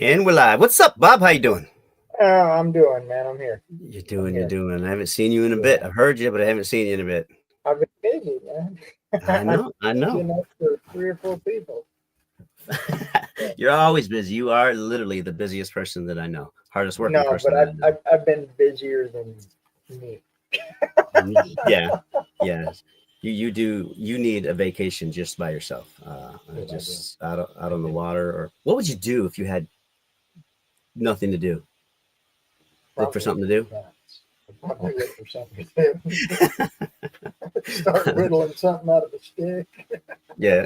And we're live. What's up, Bob? How you doing? I'm doing, man. I'm here. You're doing. I haven't seen you in a bit. I've heard you, but I haven't seen you in a bit. I've been busy, man. I I'm know. I busy know. enough for 3 or 4 people. You're always busy. You are literally the busiest person that I know. Hardest working No, but person that I know. I've been busier than me. Yeah. Yes. You need a vacation just by yourself. What I do. Just out I on the do. water. Or what would you do if you had nothing to do? Look for Probably something to nuts. I'd probably look for something to do. do. Start whittling something out of a stick. Yeah,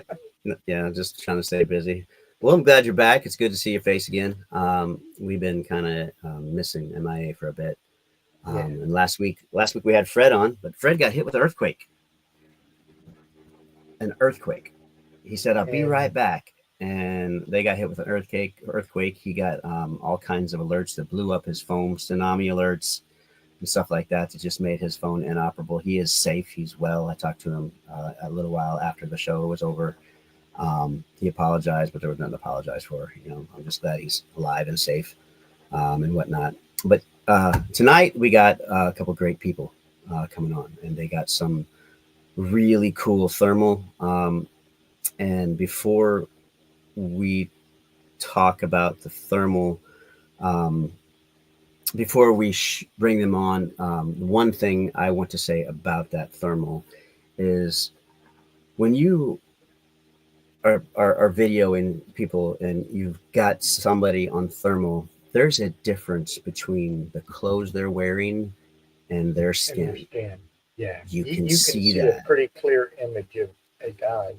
yeah, just trying to stay busy. Well, I'm glad you're back. It's good to see your face again. We've been kind of missing MIA for a bit. Yeah. And last week we had Fred on, but Fred got hit with an earthquake. He said, "I'll be right And back," and they got hit with an earthquake. He got all kinds of alerts that blew up his phone, tsunami alerts and stuff like that. That just made his phone inoperable. He is safe. He's well. I talked to him a little while after the show was over. He apologized, but there was nothing to apologize for. I'm just glad he's alive and safe and whatnot. But tonight we got a couple great people coming on, and they got some really cool thermal. And before we talk about the thermal, um, before we bring them on, one thing I want to say about that thermal is when you are videoing people and you've got somebody on thermal, there's a difference between the clothes they're wearing and their their skin. skin. Yeah. You You, can you can see see a that. pretty clear image of a guy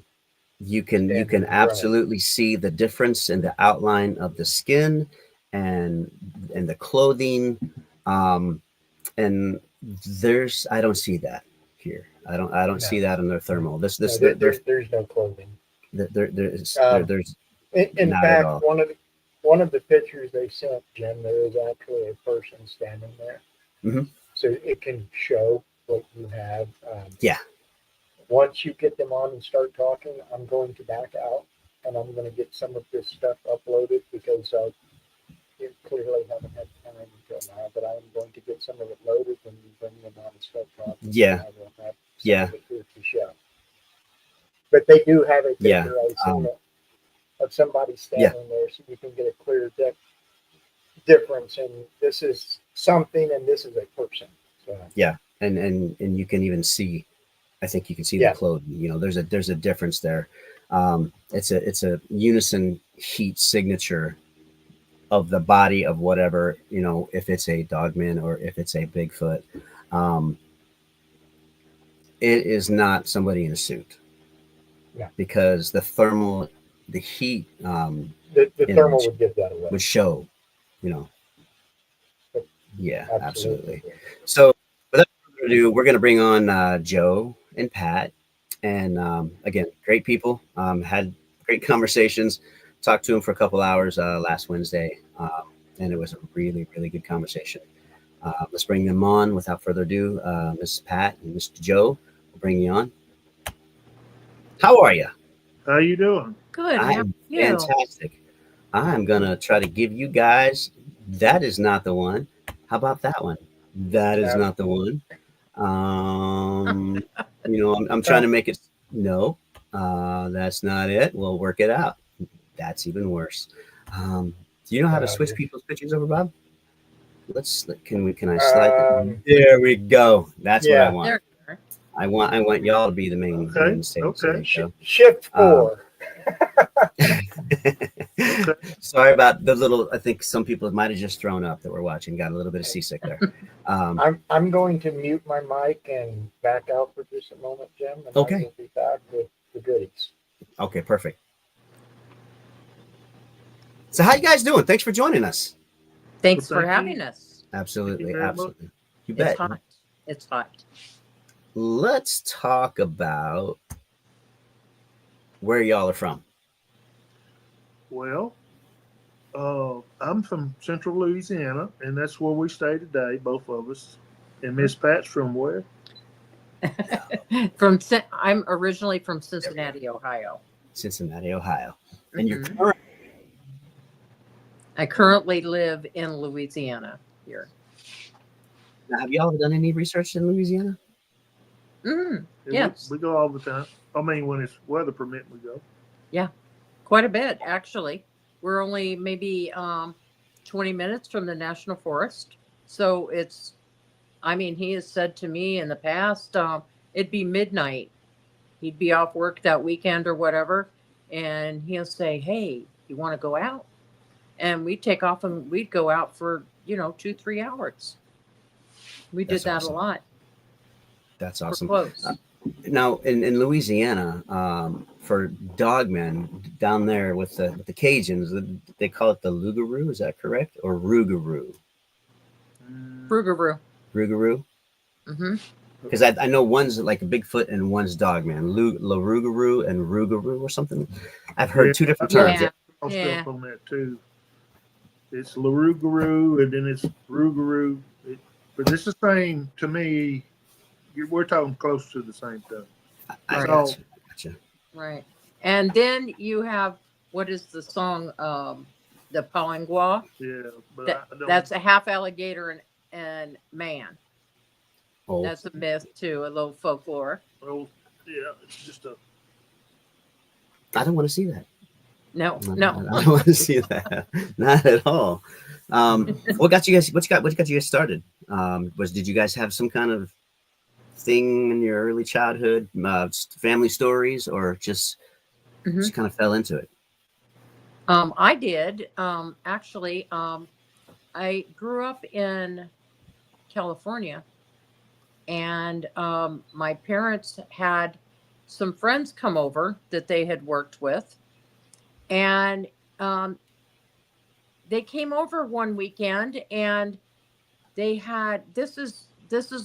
You can standing in front of you. absolutely see the difference in the outline of the skin and the clothing. Um, and there's I don't see that here. I don't see No. that in their thermal. No, there's no clothing. Um, There's in not at fact, all. one of the pictures they sent, Jim, there is actually a person standing there, Hmm. so it can show what you have. Yeah, Once you get them on and start talking, I'm going to back out and I'm going to get some of this stuff uploaded because you clearly haven't had time until now. But I'm going to get some of it loaded when you bring them on and start talking, and yeah, I will have some yeah, of it here to show. But they do have a yeah, picture I seen um, of somebody yeah, standing there, so you can get a clear difference. And this is something, and this is a person. So yeah. And you can even see. I think you can see the yeah, clothing. There's a difference there. It's a unison heat signature of the body of whatever, if it's a Dogman or if it's a Bigfoot. Um, it is not somebody in a suit yeah. because the heat The thermal image would give that away. would show, you know, But yeah, absolutely. absolutely. So without further ado, we're going to bring on Joe and Pat. And again, great people. Had great conversations. Talked to them for a couple hours last Wednesday. And it was a really, really good conversation. Let's bring them on without further ado. Miss Pat and Mr. Joe, we'll bring you on. How are you? How you doing? Good. How are I'm you? fantastic. I'm gonna try to give you guys. That is not the one. How about that one? That is Now, not the one. I'm trying to now, make it. No, that's not it. We'll work it out. That's even worse. Do you know how to switch you're, people's pictures over, Bob? Can I slide it? um, There we go. That's what I yeah. want. There you are. I want y'all to be the main Okay, stage. So there okay, you go. Shift Um, 4. okay. Sorry about the little. I think some people might have just thrown up that were watching. Got a little bit of seasick there. Um, I'm going to mute my mic and back out for just a moment, Jim, and I okay. will be back with the goodies. Okay. Perfect. So how you guys doing? Thanks for joining us. Well, Thanks for thank you. having us. Thank you Absolutely. very much. Absolutely. You It's bet. hot. It's hot. Let's talk about where y'all are from. Well, I'm from Central Louisiana, and that's where we stay today, both of us. And Miss Pat's from where? I'm originally from Cincinnati, Ohio. Cincinnati, Ohio. And you're Hmm. current. I currently live in Louisiana here. Now, have y'all done any research in Louisiana? Mm, And yes, we go all the time. I mean, when it's weather permitting, we go. quite a bit actually. We're only maybe 20 minutes from the national forest, so it's. I mean, he has said to me in the past, it'd be midnight. He'd be off work that weekend or whatever, and he'll say, "Hey, you want to go out?" And we'd take off and we'd go out for 2-3 hours. We did That's that a awesome. lot. That's We're awesome. close. Now in Louisiana, for Dogman down there with the Cajuns, they call it the Lugaroo. Is that correct? Or Rougarou? Rougarou. Rougarou? Mm-hmm. Because I know one's like a Bigfoot and one's Dogman. La Rougarou and Rougarou or something. I've heard two different terms. Yeah. I'll Yeah. stuff on that too. It's Larougarou and then it's Rougarou. But it's the same to me. We're talking close to the same thing. I Right. gotcha. Right. And then you have, what is the song? The Palangua. Yeah, but That, I don't. that's a half alligator and man. Oh, That's a myth too, a little folklore. Oh, yeah, it's just a. I don't want to see that. No. I don't want to see that. Not at all. What got you guys? What got you guys started? Did you guys have some kind of thing in your early childhood, family stories, or just kind of fell into it? I did. Actually, I grew up in California, and my parents had some friends come over that they had worked with, and they came over one weekend, and they had this is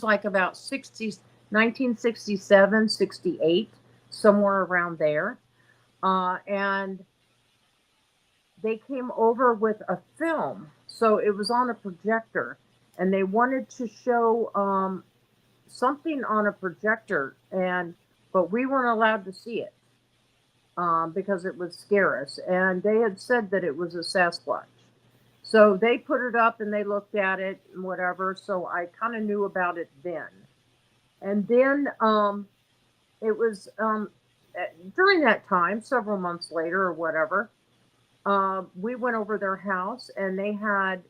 like about 1967, 68, somewhere around there, and they came over with a film, so it was on a projector, and they wanted to show something on a projector, but we weren't allowed to see it because it would scare us, and they had said that it was a Sasquatch. So they put it up and they looked at it and whatever. So I kind of knew about it then, and then it was during that time, several months later or whatever. We went over their house, and they had,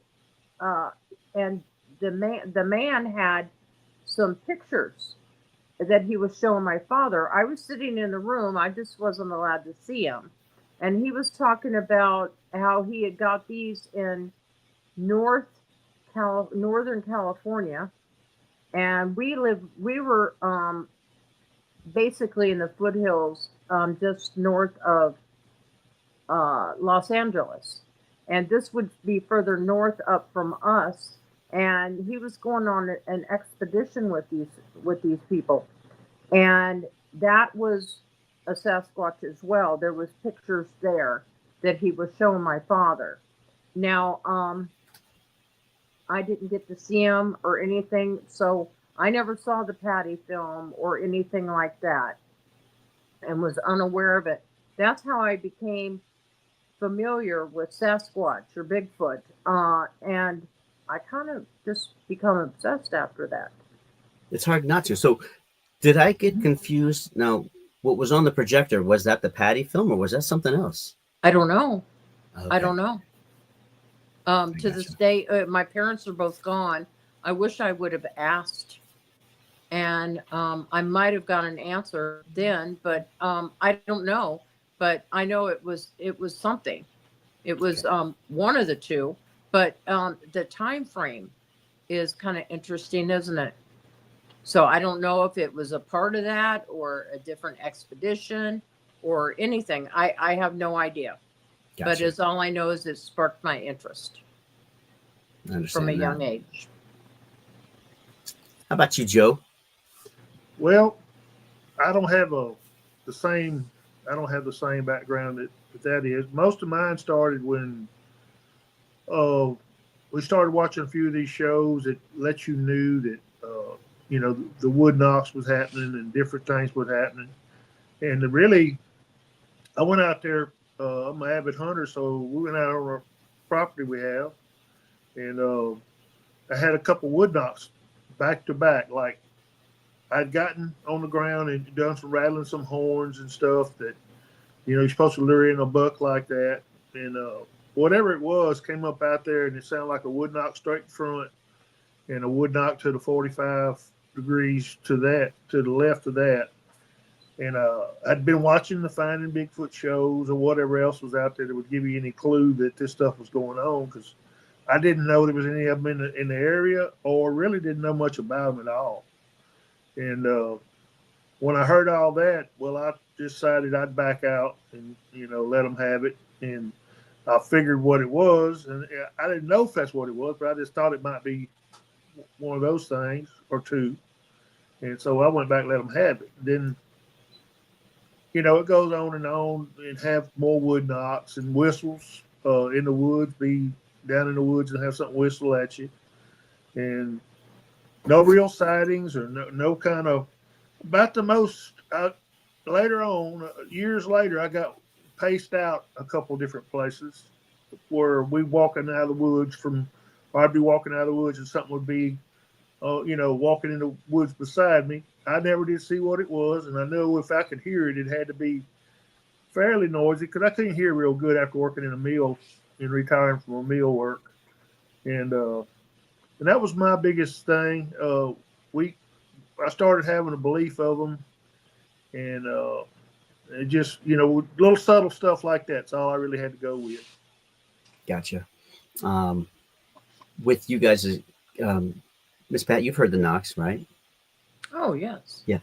and the man had some pictures that he was showing my father. I was sitting in the room; I just wasn't allowed to see him, and he was talking about how he had got these in Northern California, and we were basically in the foothills, just north of Los Angeles, and this would be further north up from us. And he was going on an expedition with these people, and that was a Sasquatch as well. There was pictures there that he was showing my father. Now, I didn't get to see him or anything, so I never saw the Patty film or anything like that, and was unaware of it. That's how I became familiar with Sasquatch or Bigfoot, and I kind of just become obsessed after that. It's hard not to. So, did I get confused? Now, what was on the projector, was that the Patty film, or was that something else? I don't know. Okay. I don't know. To gotcha. this day, my parents are both gone. I wish I would have asked, and I might have got an answer then, but I don't know. But I know it was something. It was one of the two, but the time frame is kind of interesting, isn't it? So I don't know if it was a part of that or a different expedition or anything. I have no idea. Gotcha. But it's all I know is it sparked my interest I understand from a that. young age. How about you, Joe? Well, I don't have the same. I don't have the same background that is. Most of mine started when we started watching a few of these shows that let you knew that the wood knocks was happening and different things was happening. And really, I went out there. I'm an avid hunter, so we went out on our property we have, and I had a couple wood knocks back to back. Like I'd gotten on the ground and done some rattling some horns and stuff that, you're supposed to lure in a buck like that. And whatever it was came up out there, and it sounded like a wood knock straight in front and a wood knock to the 45 degrees to the left of that. And I'd been watching the Finding Bigfoot shows or whatever else was out there that would give you any clue that this stuff was going on, because I didn't know there was any of them in the area, or really didn't know much about them at all. And when I heard all that, well, I decided I'd back out and, let them have it. And I figured what it was, and I didn't know if that's what it was, but I just thought it might be one of those things or two. And so I went back and let them have it. Then, it goes on and have more wood knocks and whistles in the woods, be down in the woods and have something whistle at you. And no real sightings or no kind of, about the most, later on, years later, I got paced out a couple different places where we walking out of the woods or I'd be walking out of the woods and something would be, walking in the woods beside me. I never did see what it was, and I know if I could hear it, it had to be fairly noisy, because I couldn't hear real good after working in a mill and retiring from a mill work. And that was my biggest thing. I started having a belief of them, and it just, little subtle stuff like that's all I really had to go with. Gotcha. With you guys, Miss Pat, you've heard the knocks, right? Oh, yes. Yeah.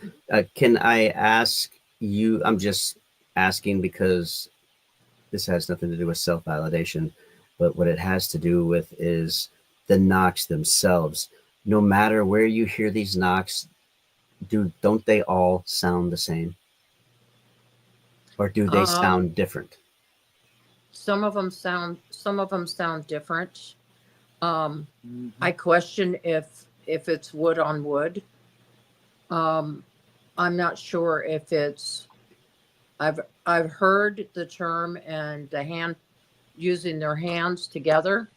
Can I ask you? I'm just asking because this has nothing to do with self-validation, but what it has to do with is the knocks themselves. No matter where you hear these knocks, don't they all sound the same? Or do they sound different? Some of them sound different. I question if it's wood on wood. I'm not sure if it's. I've heard the term and the hand using their hands together.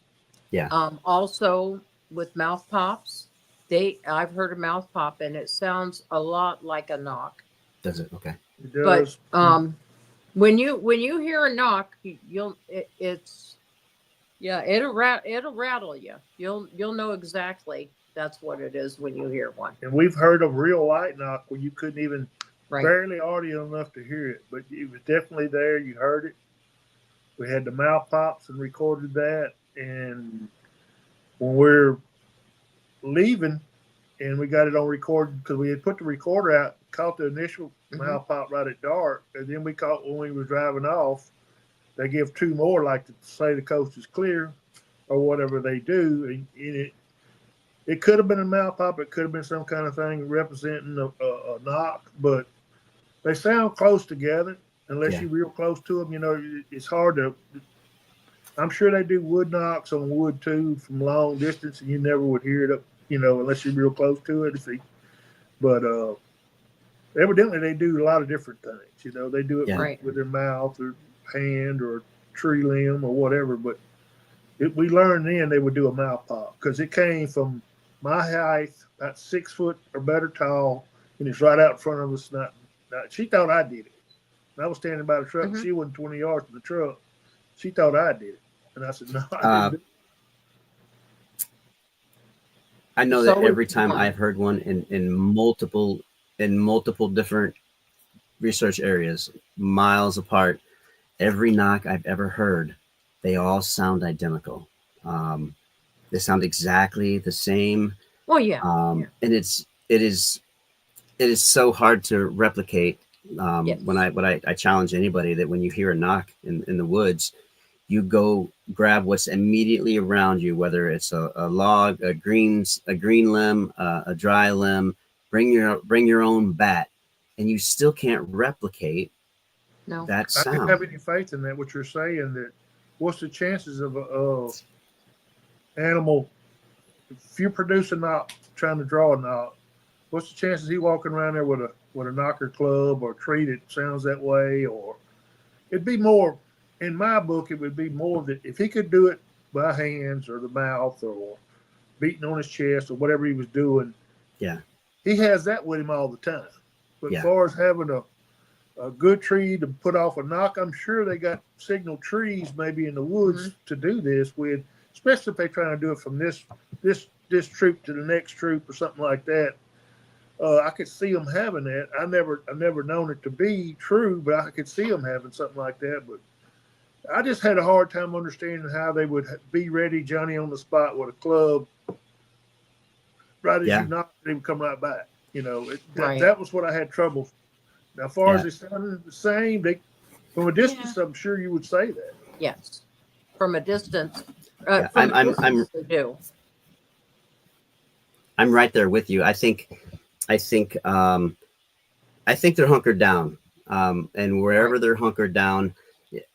Yeah. Also with mouth pops, I've heard a mouth pop and it sounds a lot like a knock. Does it? Okay. It does. But when you hear a knock, it'll rattle you. You'll know exactly that's what it is when you hear one. And we've heard of real light knock where you couldn't even Right. barely audio enough to hear it, but it was definitely there. You heard it. We had the mouth pops and recorded that. And when we're leaving and we got it on record, because we had put the recorder out, caught the initial mouth pop right at dark, and then we caught when we were driving off, they give two more, like to say the coast is clear or whatever they do. And it could have been a mouth pop, it could have been some kind of thing representing a knock, but they sound close together unless you're real close to them. It's hard to. I'm sure they do wood knocks on wood too from long distance, and you never would hear it unless you're real close to it. But evidently they do a lot of different things. They do it with their mouth or hand or tree limb or whatever. But we learned then they would do a mouth pop because it came from my height, about 6 foot or better tall, and it's right out in front of us. Now, she thought I did it. And I was standing by the truck. Mm-hmm. She wasn't 20 yards from the truck. She thought I did it. And I said, no, I didn't. I know that every time I've heard one in multiple different research areas, miles apart, every knock I've ever heard, they all sound identical. They sound exactly the same. Well, yeah. And it is so hard to replicate. When I challenge anybody that when you hear a knock in the woods, you go grab what's immediately around you, whether it's a log, a green limb, a dry limb. Bring your own bat, and you still can't replicate that sound. I don't have any faith in that. What you're saying, that what's the chances of a animal, if you produce a knock, trying to draw a knock, what's the chances he walking around there with a knocker club or tree that sounds that way? Or it'd be more, in my book, it would be more that if he could do it by hands or the mouth or beating on his chest or whatever he was doing. Yeah. He has that with him all the time. But Yeah. as far as having a good tree to put off a knock, I'm sure they got signal trees maybe in the woods to do this with, especially if they're trying to do it from this troop to the next troop or something like that. I could see them having that. I've never known it to be true, but I could see them having something like that. But I just had a hard time understanding how they would be ready, Johnny on the spot with a club. Right as you knocked, they would come right back. That was what I had trouble. Now, as far as they sounded the same, from a distance, I'm sure you would say that. Yes, from a distance. I'm they do. I'm right there with you. I think they're hunkered down, and wherever they're hunkered down,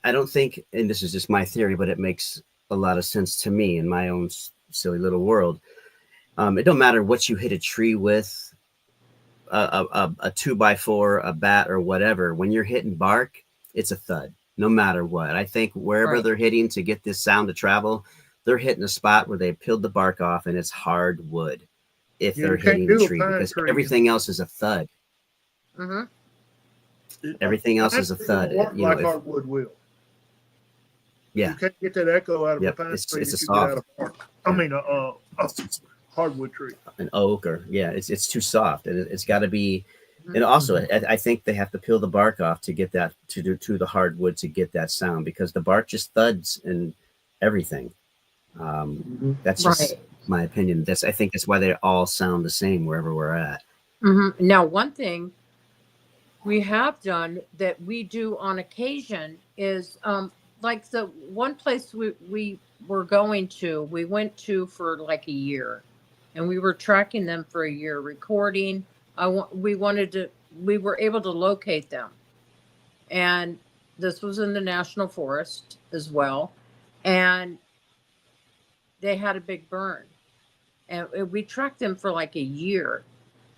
I don't think, and this is just my theory, but it makes a lot of sense to me in my own silly little world. It don't matter what you hit a tree with, a 2x4, a bat, or whatever. When you're hitting bark, it's a thud, no matter what. I think wherever they're hitting to get this sound to travel, they're hitting a spot where they peeled the bark off, and it's hard wood. If they're hitting the tree, because everything else is a thud. Everything else is a thud. Like hardwood will. Yeah, you can't get that echo out of a pine tree. It's a soft. Hardwood tree, an oak, or it's too soft, and it's got to be. And also, I think they have to peel the bark off to get that to the hardwood to get that sound, because the bark just thuds and everything. That's just my opinion. I think that's why they all sound the same wherever we're at. Now, one thing we have done that we do on occasion is like the one place we were going to, we went to for like a year, and we were tracking them for a year, recording. We were able to locate them, and this was in the national forest as well, and they had a big burn, and we tracked them for like a year.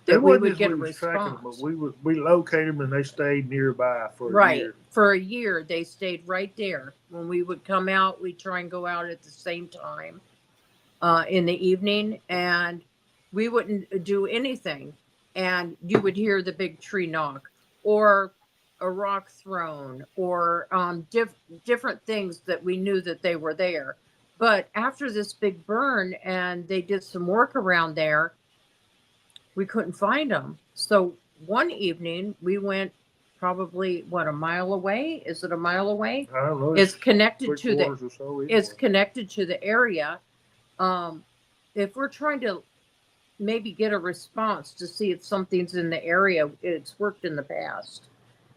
That we would get a response. But we located them, and they stayed nearby for a year. For a year, they stayed right there. When we would come out, we'd try and go out at the same time in the evening, and we wouldn't do anything. And you would hear the big tree knock, or a rock thrown, or different things that we knew that they were there. But after this big burn, and they did some work around there, we couldn't find them. So one evening we went probably a mile away. Is it a mile away? I don't know. It's connected to the area. If we're trying to maybe get a response to see if something's in the area, it's worked in the past,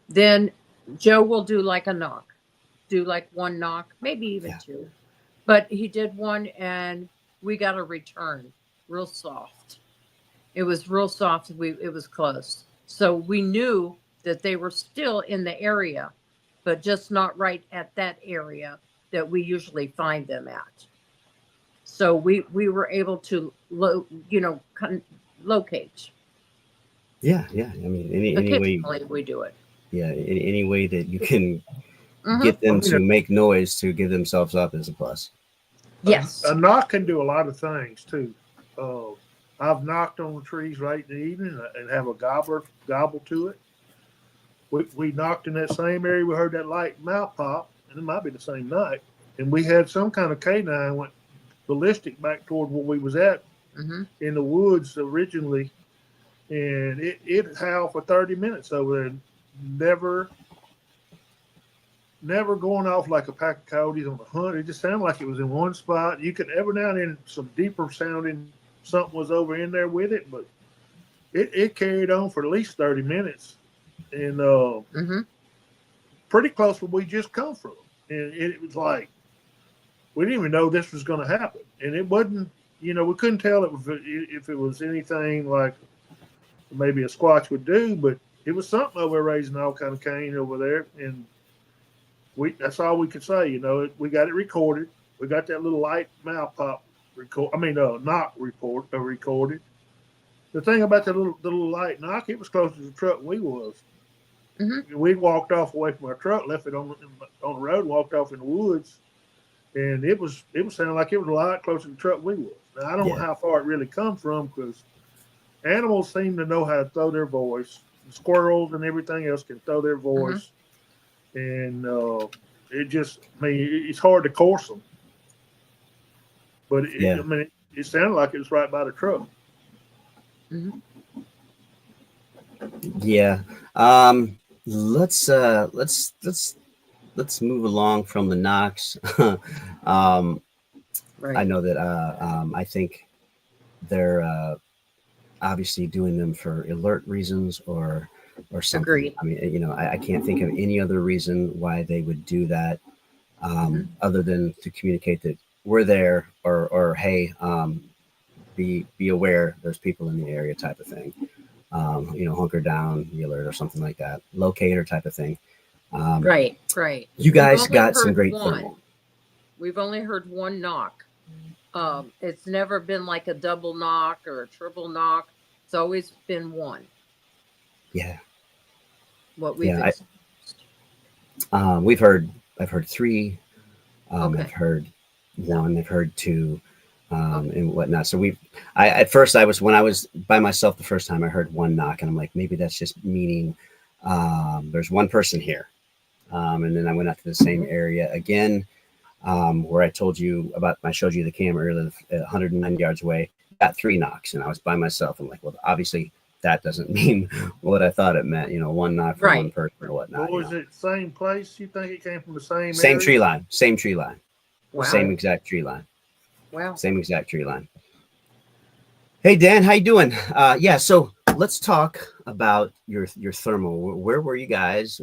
then Joe will do like a knock, do like one knock, maybe even two. But he did one, and we got a return, real soft. It was real soft. It was close. So we knew that they were still in the area, but just not right at that area that we usually find them at. So we were able to locate. Yeah. I mean, any way we do it. Yeah, any way that you can get them to make noise to give themselves up is a plus. Yes. A knock can do a lot of things too. I've knocked on the trees late in the evening and have a gobble to it. We knocked in that same area. We heard that light mouth pop, and it might be the same night. And we had some kind of canine went ballistic back toward where we was at in the woods originally, and it howled for 30 minutes over there. Never going off like a pack of coyotes on the hunt. It just sounded like it was in one spot. You could every now and then some deeper sounding. Something was over in there with it, but it carried on for at least 30 minutes, and pretty close where we just come from. And it was like we didn't even know this was going to happen, and it wasn't. We couldn't tell if it was anything like maybe a squatch would do, but it was something over there raising all kind of cane over there, and that's all we could say. We got it recorded. We got that little light mouth pop. Knock recorded. The thing about the little light knock, it was closer to the truck than we was. We walked off away from our truck, left it on the road, walked off in the woods, and it was sounding like it was a lot closer to the truck we was. Now I don't know Yeah. how far it really come from, because animals seem to know how to throw their voice. Squirrels and everything else can throw their voice, and it just, I mean, it's hard to course them. But Yeah. I mean, it sounded like it was right by the truck. Mhm. Yeah. Let's move along from the knocks. um, Right. I know that I think they're obviously doing them for alert reasons or something. Agreed. I mean, I can't think of any other reason why they would do that, other than to communicate that we're there, or hey, be aware there's people in the area, type of thing. Hunker down, be alert, or something like that, locator type of thing. Right. Right. You We've guys only got some heard great one. thermal. We've only heard one knock. It's never been like a double knock or a triple knock. It's always been one. Yeah. What we've Yeah. I've heard three. Okay. I've heard one. I've heard two, and whatnot. So at first when I was by myself the first time, I heard one knock, and I'm like, maybe that's just meaning there's one person here. And then I went out to the same area again, where I showed you the camera earlier, 109 yards away. Got three knocks, and I was by myself. I'm like, well, obviously that doesn't mean what I thought it meant. One knock for one person or whatnot. What was it? Same place? You think it came from the same Same area? tree line. Same tree line. Wow. Same exact tree line. Wow. Same exact tree line. Hey Dan, how you doing? Yeah, so let's talk about your thermal. Where were you guys?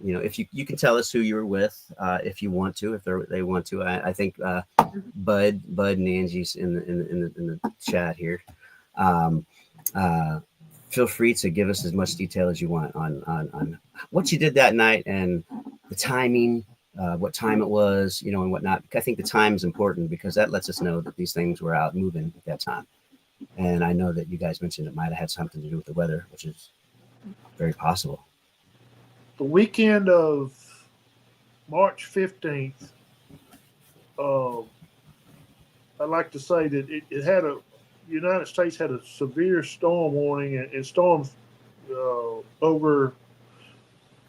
If you can tell us who you were with, if you want to, if they want to. I think Bud and Angie's in the chat here. Feel free to give us as much detail as you want on what you did that night and the timing, what time it was, and whatnot. I think the time is important because that lets us know that these things were out moving at that time. And I know that you guys mentioned it might have had something to do with the weather, which is very possible. The weekend of March 15th, I'd like to say that it had United States had a severe storm warning, and storms over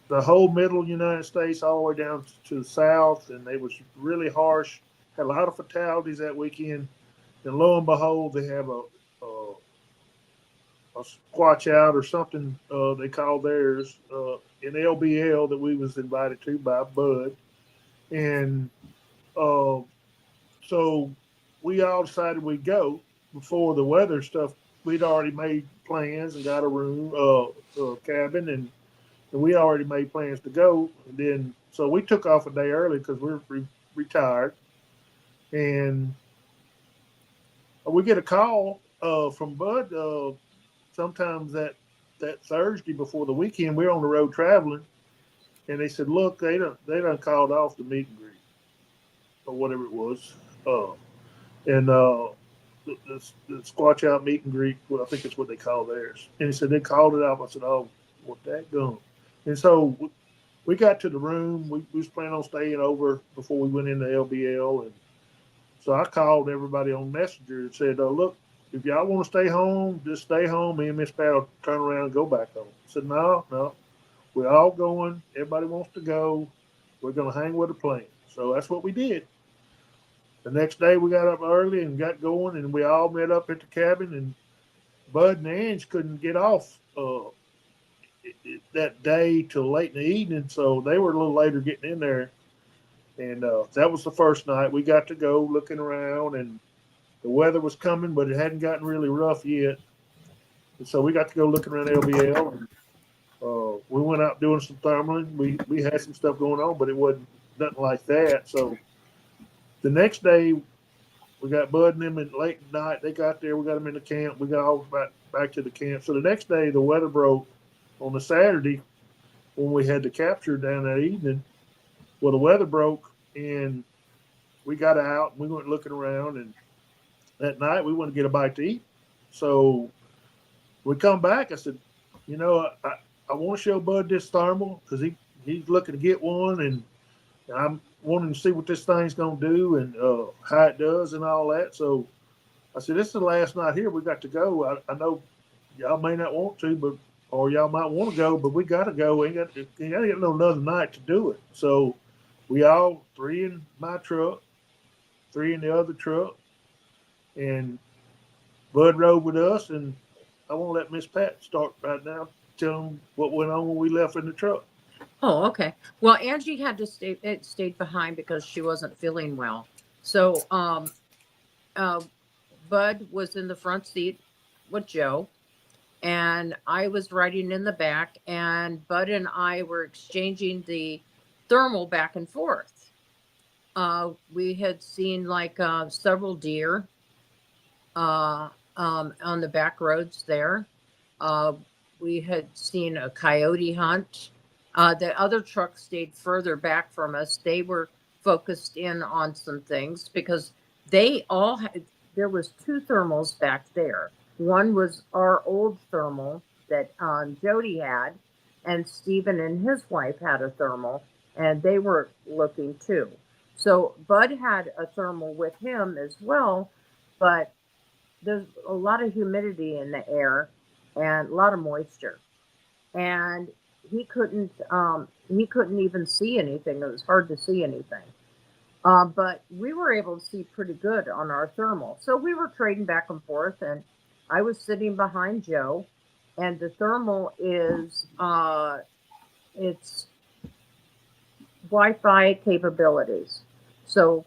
the whole middle United States, all the way down to the south, and it was really harsh. Had a lot of fatalities that weekend, and lo and behold, they have a squatch out or something they call theirs in LBL that we was invited to by Bud, and so we all decided we'd go before the weather stuff. We'd already made plans and got a room, cabin, and we already made plans to go. And then, so we took off a day early because we're retired. And we get a call from Bud sometimes that Thursday before the weekend. We're on the road traveling, and they said, "Look, they done called off the meet and greet or whatever it was." And the Squatch Out meet and greet, well, I think it's what they call theirs. And he said they called it off. I said, "Oh, what that gone?" And so we got to the room. We was planning on staying over before we went into LBL, and so I called everybody on Messenger and said, "Look, if y'all want to stay home, just stay home. Me and Miss Pat will turn around and go back home." I said, "No, we're all going. Everybody wants to go. We're going to hang with the plane." So that's what we did. The next day we got up early and got going, and we all met up at the cabin, and Bud and Ange couldn't get off that day till late in the evening, so they were a little later getting in there. And that was the first night. We got to go looking around, and the weather was coming, but it hadn't gotten really rough yet. And so we got to go looking around LBL. And, we went out doing some thermaling. We had some stuff going on, but it wasn't nothing like that. So the next day, we got Bud and them at late night. They got there. We got them in the camp. We got all back to the camp. So the next day, the weather broke on the Saturday when we had the capture down that evening. Well, the weather broke, and we got out, and we went looking around, and that night we wanted to get a bite to eat. So we come back. I said, I want to show Bud this thermal because he's looking to get one, and wanting to see what this thing's gonna do and how it does and all that. So I said, this is the last night here. We got to go. I know y'all may not want to, but or y'all might want to go, but we got to go. We ain't got to get another night to do it. So we all, 3 in my truck, 3 in the other truck, and Bud rode with us. And I want to let Miss Pat start right now. Tell them what went on when we left in the truck. Oh, okay. Well, Angie had to stayed behind because she wasn't feeling well. So, Bud was in the front seat with Joe, and I was riding in the back, and Bud and I were exchanging the thermal back and forth. We had seen like several deer on the back roads there. We had seen a coyote hunt. The other truck stayed further back from us. They were focused in on some things because they all had, there was 2 thermals back there. One was our old thermal that Jody had, and Stephen and his wife had a thermal, and they were looking too. So Bud had a thermal with him as well, but there's a lot of humidity in the air and a lot of moisture, and he couldn't even see anything. It was hard to see anything. But we were able to see pretty good on our thermal. So we were trading back and forth, and I was sitting behind Joe, and the thermal is it's Wi-Fi capabilities. So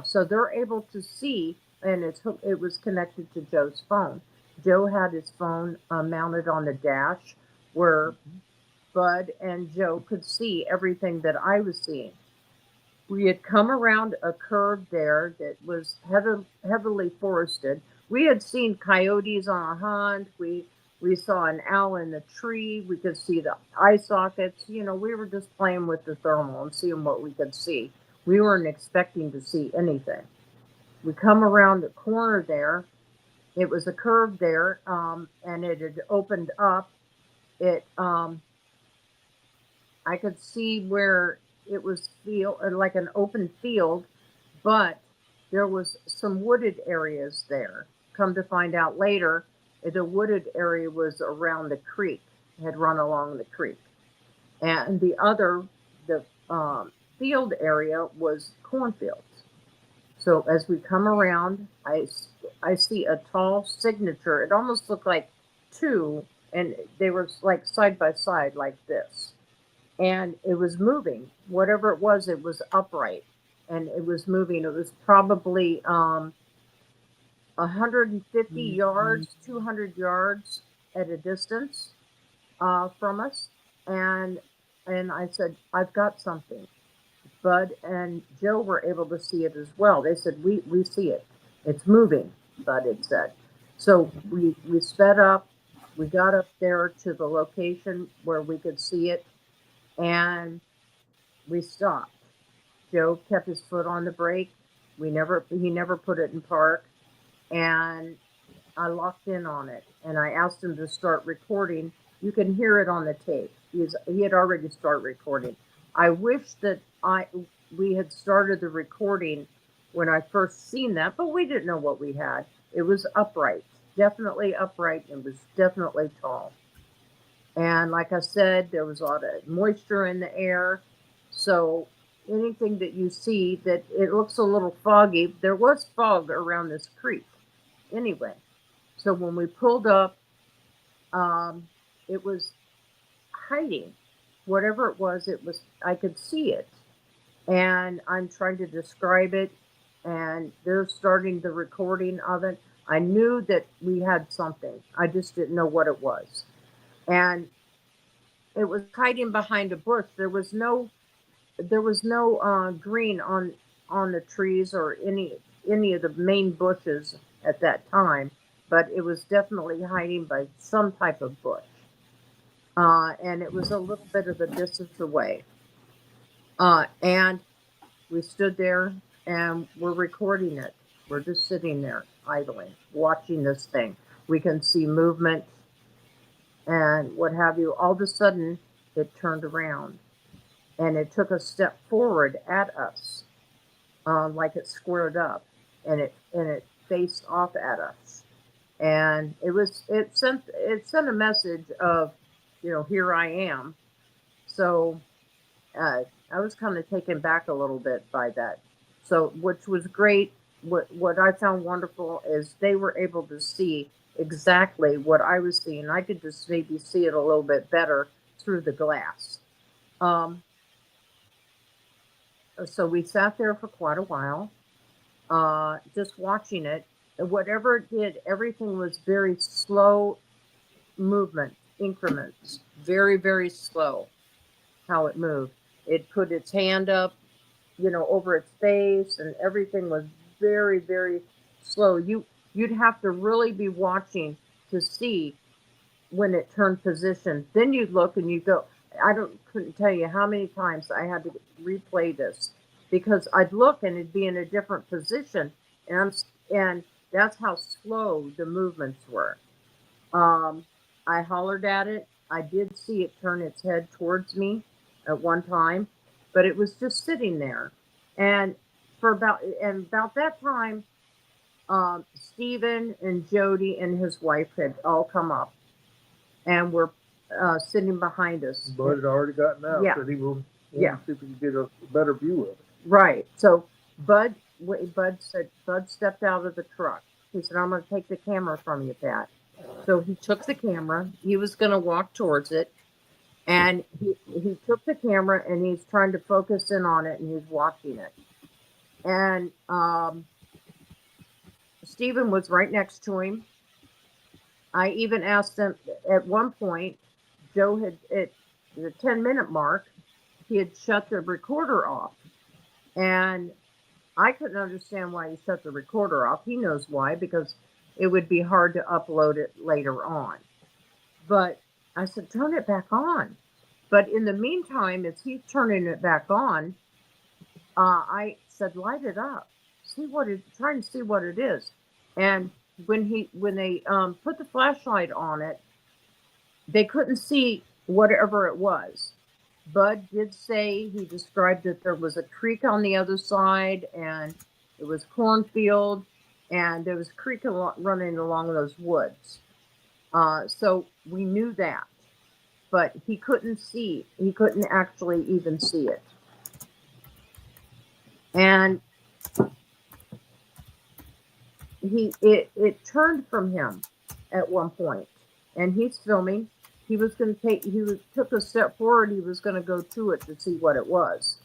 so they're able to see, and it was connected to Joe's phone. Joe had his phone mounted on the dash where Bud and Joe could see everything that I was seeing. We had come around a curve there that was heavily forested. We had seen coyotes on a hunt. We saw an owl in the tree. We could see the eye sockets. We were just playing with the thermal and seeing what we could see. We weren't expecting to see anything. We come around the corner there. It was a curve there, and it had opened up. I could see where it was like an open field, but there was some wooded areas there. Come to find out later, the wooded area was around the creek, had run along the creek. And the field area was cornfields. So as we come around, I see a tall signature. It almost looked like 2, and they were like side by side like this. And it was moving. Whatever it was upright, and it was moving. It was probably 150 yards, 200 yards at a distance from us. And I said, I've got something. Bud and Joe were able to see it as well. They said, we see it. It's moving, Bud had said. So we sped up. We got up there to the location where we could see it, and we stopped. Joe kept his foot on the brake. He never put it in park, and I locked in on it, and I asked him to start recording. You can hear it on the tape. He had already started recording. I wish that we had started the recording when I first seen that, but we didn't know what we had. It was upright, definitely upright. It was definitely tall. And like I said, there was a lot of moisture in the air. So anything that you see that it looks a little foggy, there was fog around this creek anyway. So when we pulled up, it was hiding. Whatever it was, I could see it. And I'm trying to describe it, and they're starting the recording of it. I knew that we had something. I just didn't know what it was. And it was hiding behind a bush. There was no green on the trees or any of the main bushes at that time, but it was definitely hiding by some type of bush. And it was a little bit of a distance away. And we stood there and we're recording it. We're just sitting there idling, watching this thing. We can see movement and what have you. All of a sudden, it turned around. and it took a step forward at us, like it squared up, and it faced off at us, and it sent a message of, here I am. So I was kind of taken back a little bit by that. So, which was great. What I found wonderful is they were able to see exactly what I was seeing. I could just maybe see it a little bit better through the glass. Um, so we sat there for quite a while, just watching it. Whatever it did, everything was very slow movement, increments, very, very slow how it moved. It put its hand up, over its face, and everything was very, very slow. You'd have to really be watching to see when it turned position. Then you'd look and you go. Couldn't tell you how many times I had to replay this because I'd look and it'd be in a different position, and that's how slow the movements were. I hollered at it. I did see it turn its head towards me at one time, but it was just sitting there. And about that time, Stephen and Jody and his wife had all come up and were sitting behind us. Bud had already gotten out, Yeah. so he will Yeah. see if he can get a better view of it. Right. So Bud stepped out of the truck. He said, "I'm going to take the camera from you, Pat." So he took the camera. He was going to walk towards it. And he took the camera and he's trying to focus in on it and he's watching it. And Stephen was right next to him. I even asked him at one point, Joe had, at the 10-minute mark, he had shut the recorder off. And I couldn't understand why he shut the recorder off. He knows why, because it would be hard to upload it later on. But I said, turn it back on. But in the meantime, as he's turning it back on, I said, light it up. Trying to see what it is. And when they put the flashlight on it, they couldn't see whatever it was. Bud did say, he described that there was a creek on the other side, and it was cornfield, and there was a creek running along those woods. So we knew that, but he couldn't actually even see it. And it turned from him at one point, and he's filming. He took a step forward. He was going to go to it to see what it was,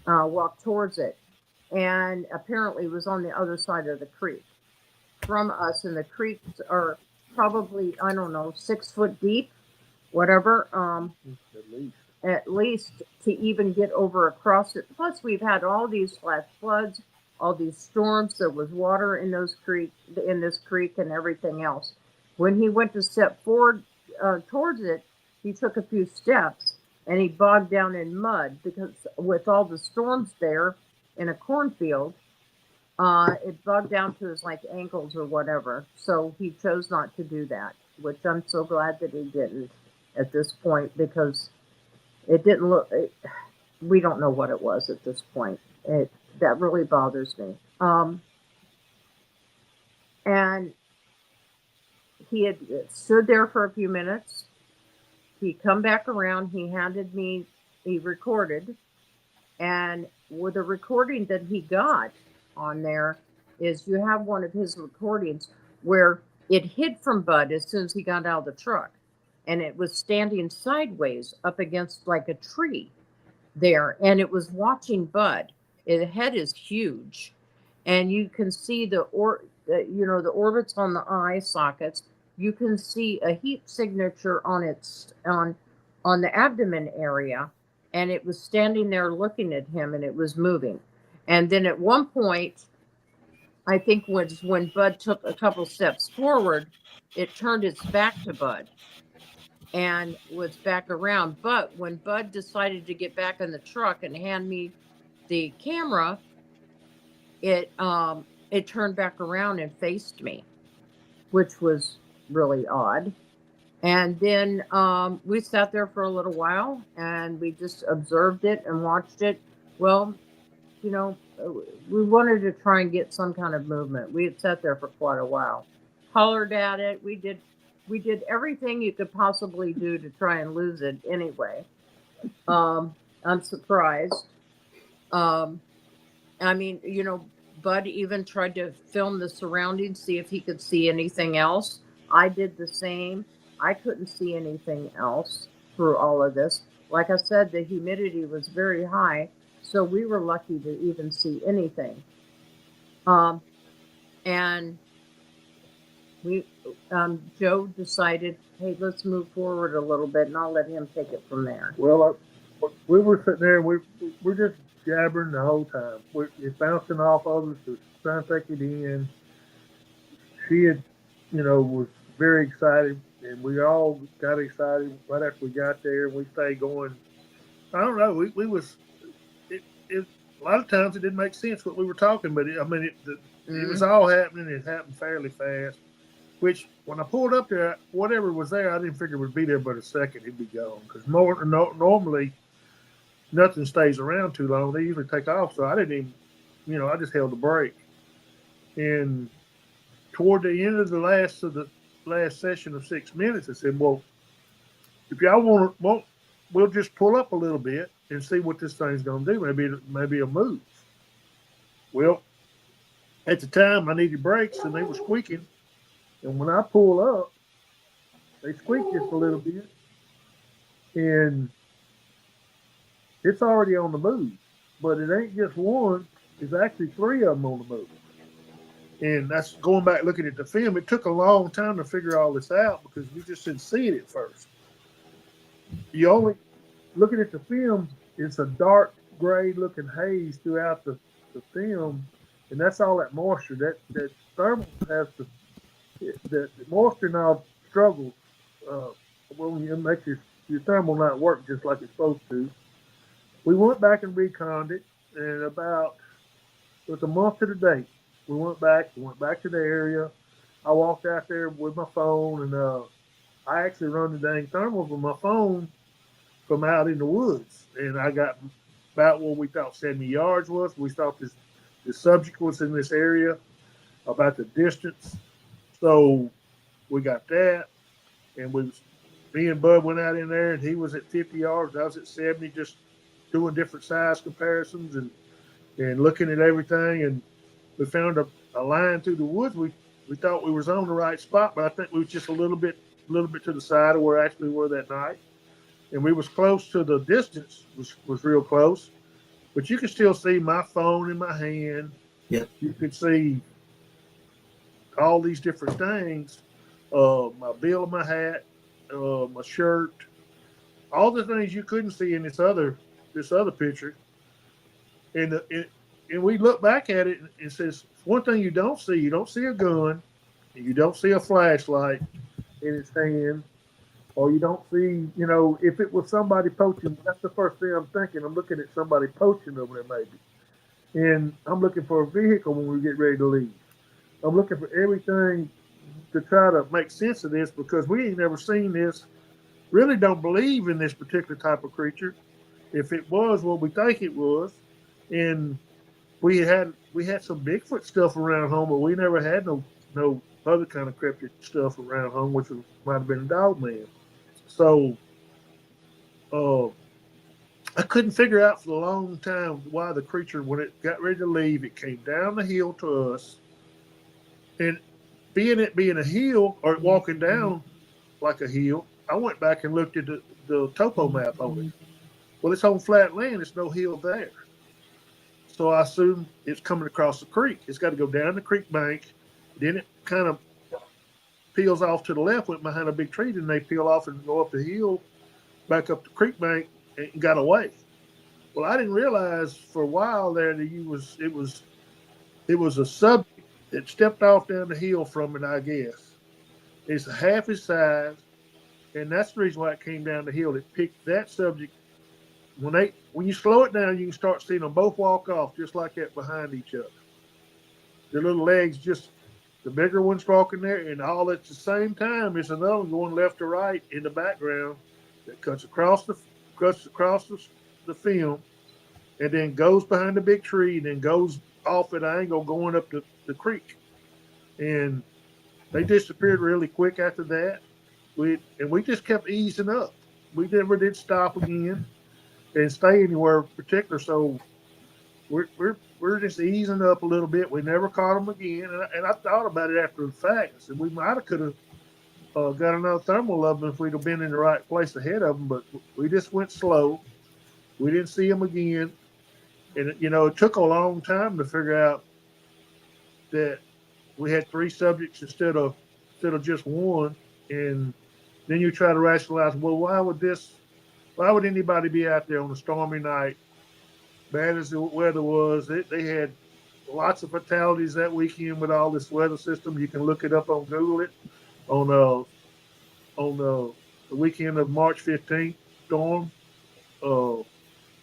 walk towards it, and apparently it was on the other side of the creek from us. And the creeks are probably, I don't know, 6 foot deep, whatever. At least to even get over across it. Plus, we've had all these flash floods, all these storms. There was water in this creek, and everything else. When he went to step forward towards it, he took a few steps and he bogged down in mud because with all the storms there in a cornfield, it bogged down to his ankles or whatever. So he chose not to do that, which I'm so glad that he didn't at this point, because it didn't look. We don't know what it was at this point. That really bothers me. And he had stood there for a few minutes. He come back around. He handed me. He recorded, and with the recording that he got on there is, you have one of his recordings where it hid from Bud as soon as he got out of the truck, and it was standing sideways up against a tree there, and it was watching Bud. Its head is huge, and you can see the orbits on the eye sockets. You can see a heat signature on the abdomen area, and it was standing there looking at him, and it was moving. And then at one point, I think when Bud took a couple steps forward, it turned its back to Bud and was back around. But when Bud decided to get back in the truck and hand me the camera, it turned back around and faced me, which was really odd. And then we sat there for a little while and we just observed it and watched it. Well, you know, we wanted to try and get some kind of movement. We had sat there for quite a while, hollered at it. We did everything you could possibly do to try and lose it anyway. I'm surprised. Um, I mean, Bud even tried to film the surroundings, see if he could see anything else. I did the same. I couldn't see anything else through all of this. Like I said, the humidity was very high, so we were lucky to even see anything. Um, and we, Joe decided, hey, let's move forward a little bit, and I'll let him take it from there. Well, we were sitting there and we're just jabbering the whole time. It's bouncing off of us, just trying to take it in. She had, was very excited, and we all got excited right after we got there. We stayed going. I don't know. We was it a lot of times it didn't make sense what we were talking, but it was all happening. It happened fairly fast. Which when I pulled up there, whatever was there, I didn't figure it would be there but a second. It'd be gone because normally nothing stays around too long. They usually take off, so I didn't even, I just held the brake. And toward the end of the last session of 6 minutes, I said, "Well, if y'all want, we'll just pull up a little bit and see what this thing's going to do. Maybe a move." Well, at the time, I needed brakes, and they were squeaking. And when I pull up, they squeak just a little bit, and it's already on the move. But it ain't just one; it's actually three of them on the move. And that's going back looking at the film. It took a long time to figure all this out because we just didn't see it at first. You only looking at the film, it's a dark gray looking haze throughout the film, and that's all that moisture. That thermal has to. The moisture now struggles when you make your thermal not work just like it's supposed to. We went back and reconned it, and it was a month to the date. We went back to the area. I walked out there with my phone, and I actually run the dang thermals with my phone from out in the woods, and I got about where we thought 70 yards was. We thought the subject was in this area, about the distance. So we got that, and me and Bud went out in there, and he was at 50 yards. I was at 70, just doing different size comparisons and looking at everything. And we found a line through the woods. We thought we was on the right spot, but I think we was just a little bit to the side of where actually we were that night. And we was close to the distance, was real close. But you could still see my phone in my hand. Yep. You could see all these different things, my bill of my hat, my shirt, all the things you couldn't see in this other picture. And we look back at it and says, one thing you don't see a gun, and you don't see a flashlight in its hand, or you don't see, if it was somebody poaching, that's the first thing I'm thinking. I'm looking at somebody poaching over there maybe. And I'm looking for a vehicle when we get ready to leave. I'm looking for everything to try to make sense of this because we ain't never seen this. Really don't believe in this particular type of creature. If it was what we think it was, and we had some Bigfoot stuff around home, but we never had no other kind of cryptid stuff around home, which might have been a Dogman. So I couldn't figure out for a long time why the creature, when it got ready to leave, it came down the hill to us. And being a hill or walking down like a hill, I went back and looked at the topo map on it. Well, it's on flat land. There's no hill there. So I assume it's coming across the creek. It's got to go down the creek bank. Then it kind of peels off to the left, went behind a big tree, then they peel off and go up the hill, back up the creek bank, and got away. Well, I didn't realize for a while there that it was a subject that stepped off down the hill from it, I guess. It's half his size, and that's the reason why it came down the hill. It picked that subject. When you slow it down, you can start seeing them both walk off just like that behind each other. Their little legs just the bigger one's walking there, and all at the same time, there's another one going left to right in the background that cuts across the film, and then goes behind the big tree, and then goes off at an angle going up the creek. And they disappeared really quick after that. We just kept easing up. We never did stop again and stay anywhere particular. So we're just easing up a little bit. We never caught them again. And I thought about it after the fact. I said we might have could have got another thermal of them if we'd have been in the right place ahead of them. But we just went slow. We didn't see them again. And it took a long time to figure out that we had 3 subjects instead of just one. And then you try to rationalize, well, why would anybody be out there on a stormy night, bad as the weather was? They had lots of fatalities that weekend with all this weather system. You can look it up on Google it on the weekend of March 15th storm.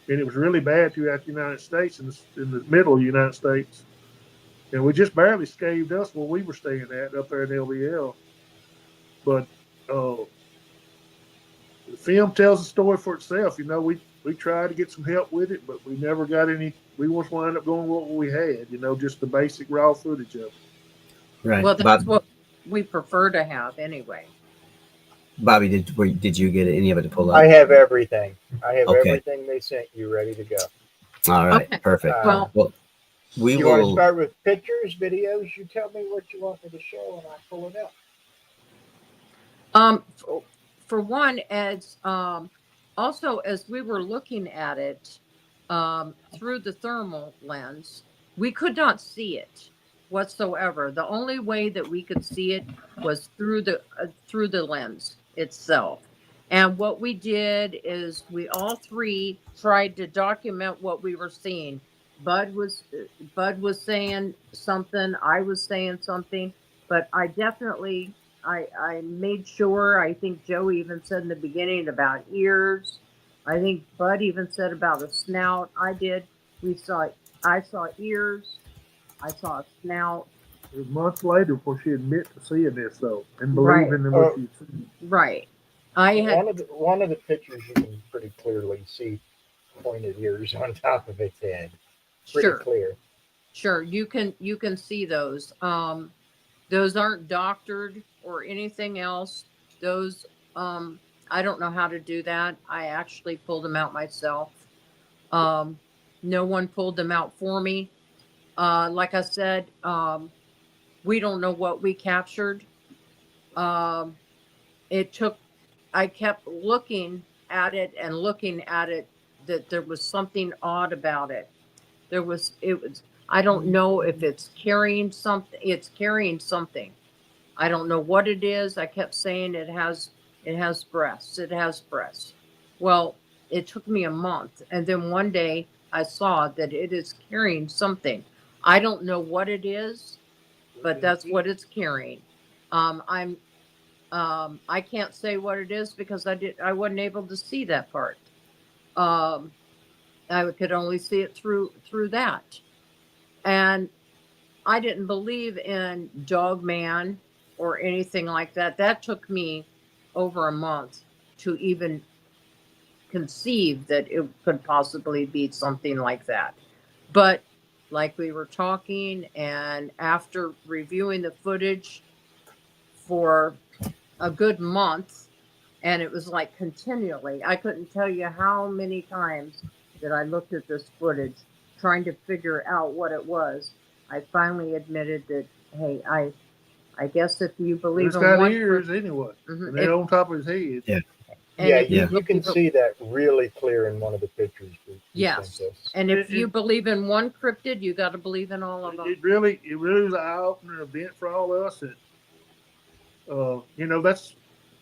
And it was really bad throughout the United States, in the middle of the United States. And we just barely scathed us where we were staying at up there in LBL. But the film tells the story for itself. We tried to get some help with it, but we never got any. We just wound up going with what we had, just the basic raw footage of it. Right. Well, that's what we prefer to have anyway. Bobby, did you get any of it to pull up? I have everything. I have Okay. everything they sent you ready to go. All right. Okay. Perfect. Well, we You want to will. start with pictures, videos? You tell me what you want me to show, and I pull it up. For one, as also as we were looking at it through the thermal lens, we could not see it whatsoever. The only way that we could see it was through the lens itself. And what we did is we all 3 tried to document what we were seeing. Bud was saying something, I was saying something, but I definitely I made sure. I think Joe even said in the beginning about ears. I think Bud even said about a snout. I saw ears. I saw a snout. It was months later before she admitted to seeing this, though, and believing in what she'd seen. Right. I had one of the pictures you can pretty clearly see pointed ears on top of its head. Pretty clear. Sure, you can see those. Those aren't doctored or anything else. Those I don't know how to do that. I actually pulled them out myself. No one pulled them out for me. Like I said, we don't know what we captured. I kept looking at it and looking at it, that there was something odd about it. I don't know if it's carrying something. It's carrying something. I don't know what it is. I kept saying it has breasts. It has breasts. Well, it took me a month. And then one day I saw that it is carrying something. I don't know what it is, but that's what it's carrying. I can't say what it is because I wasn't able to see that part. I could only see it through that. And I didn't believe in Dogman or anything like that. That took me over a month to even conceive that it could possibly be something like that. But like we were talking, and after reviewing the footage for a good month, and it was like continually, I couldn't tell you how many times that I looked at this footage trying to figure out what it was. I finally admitted that, hey, I guess if you believe It's in got one ears anyway. Mhm. And they're on top of his head. Yeah. You can see that really clear in one of the pictures. Yes. And if you believe in one cryptid, you got to believe in all of them. It really was an eye-opener event for all of us. That,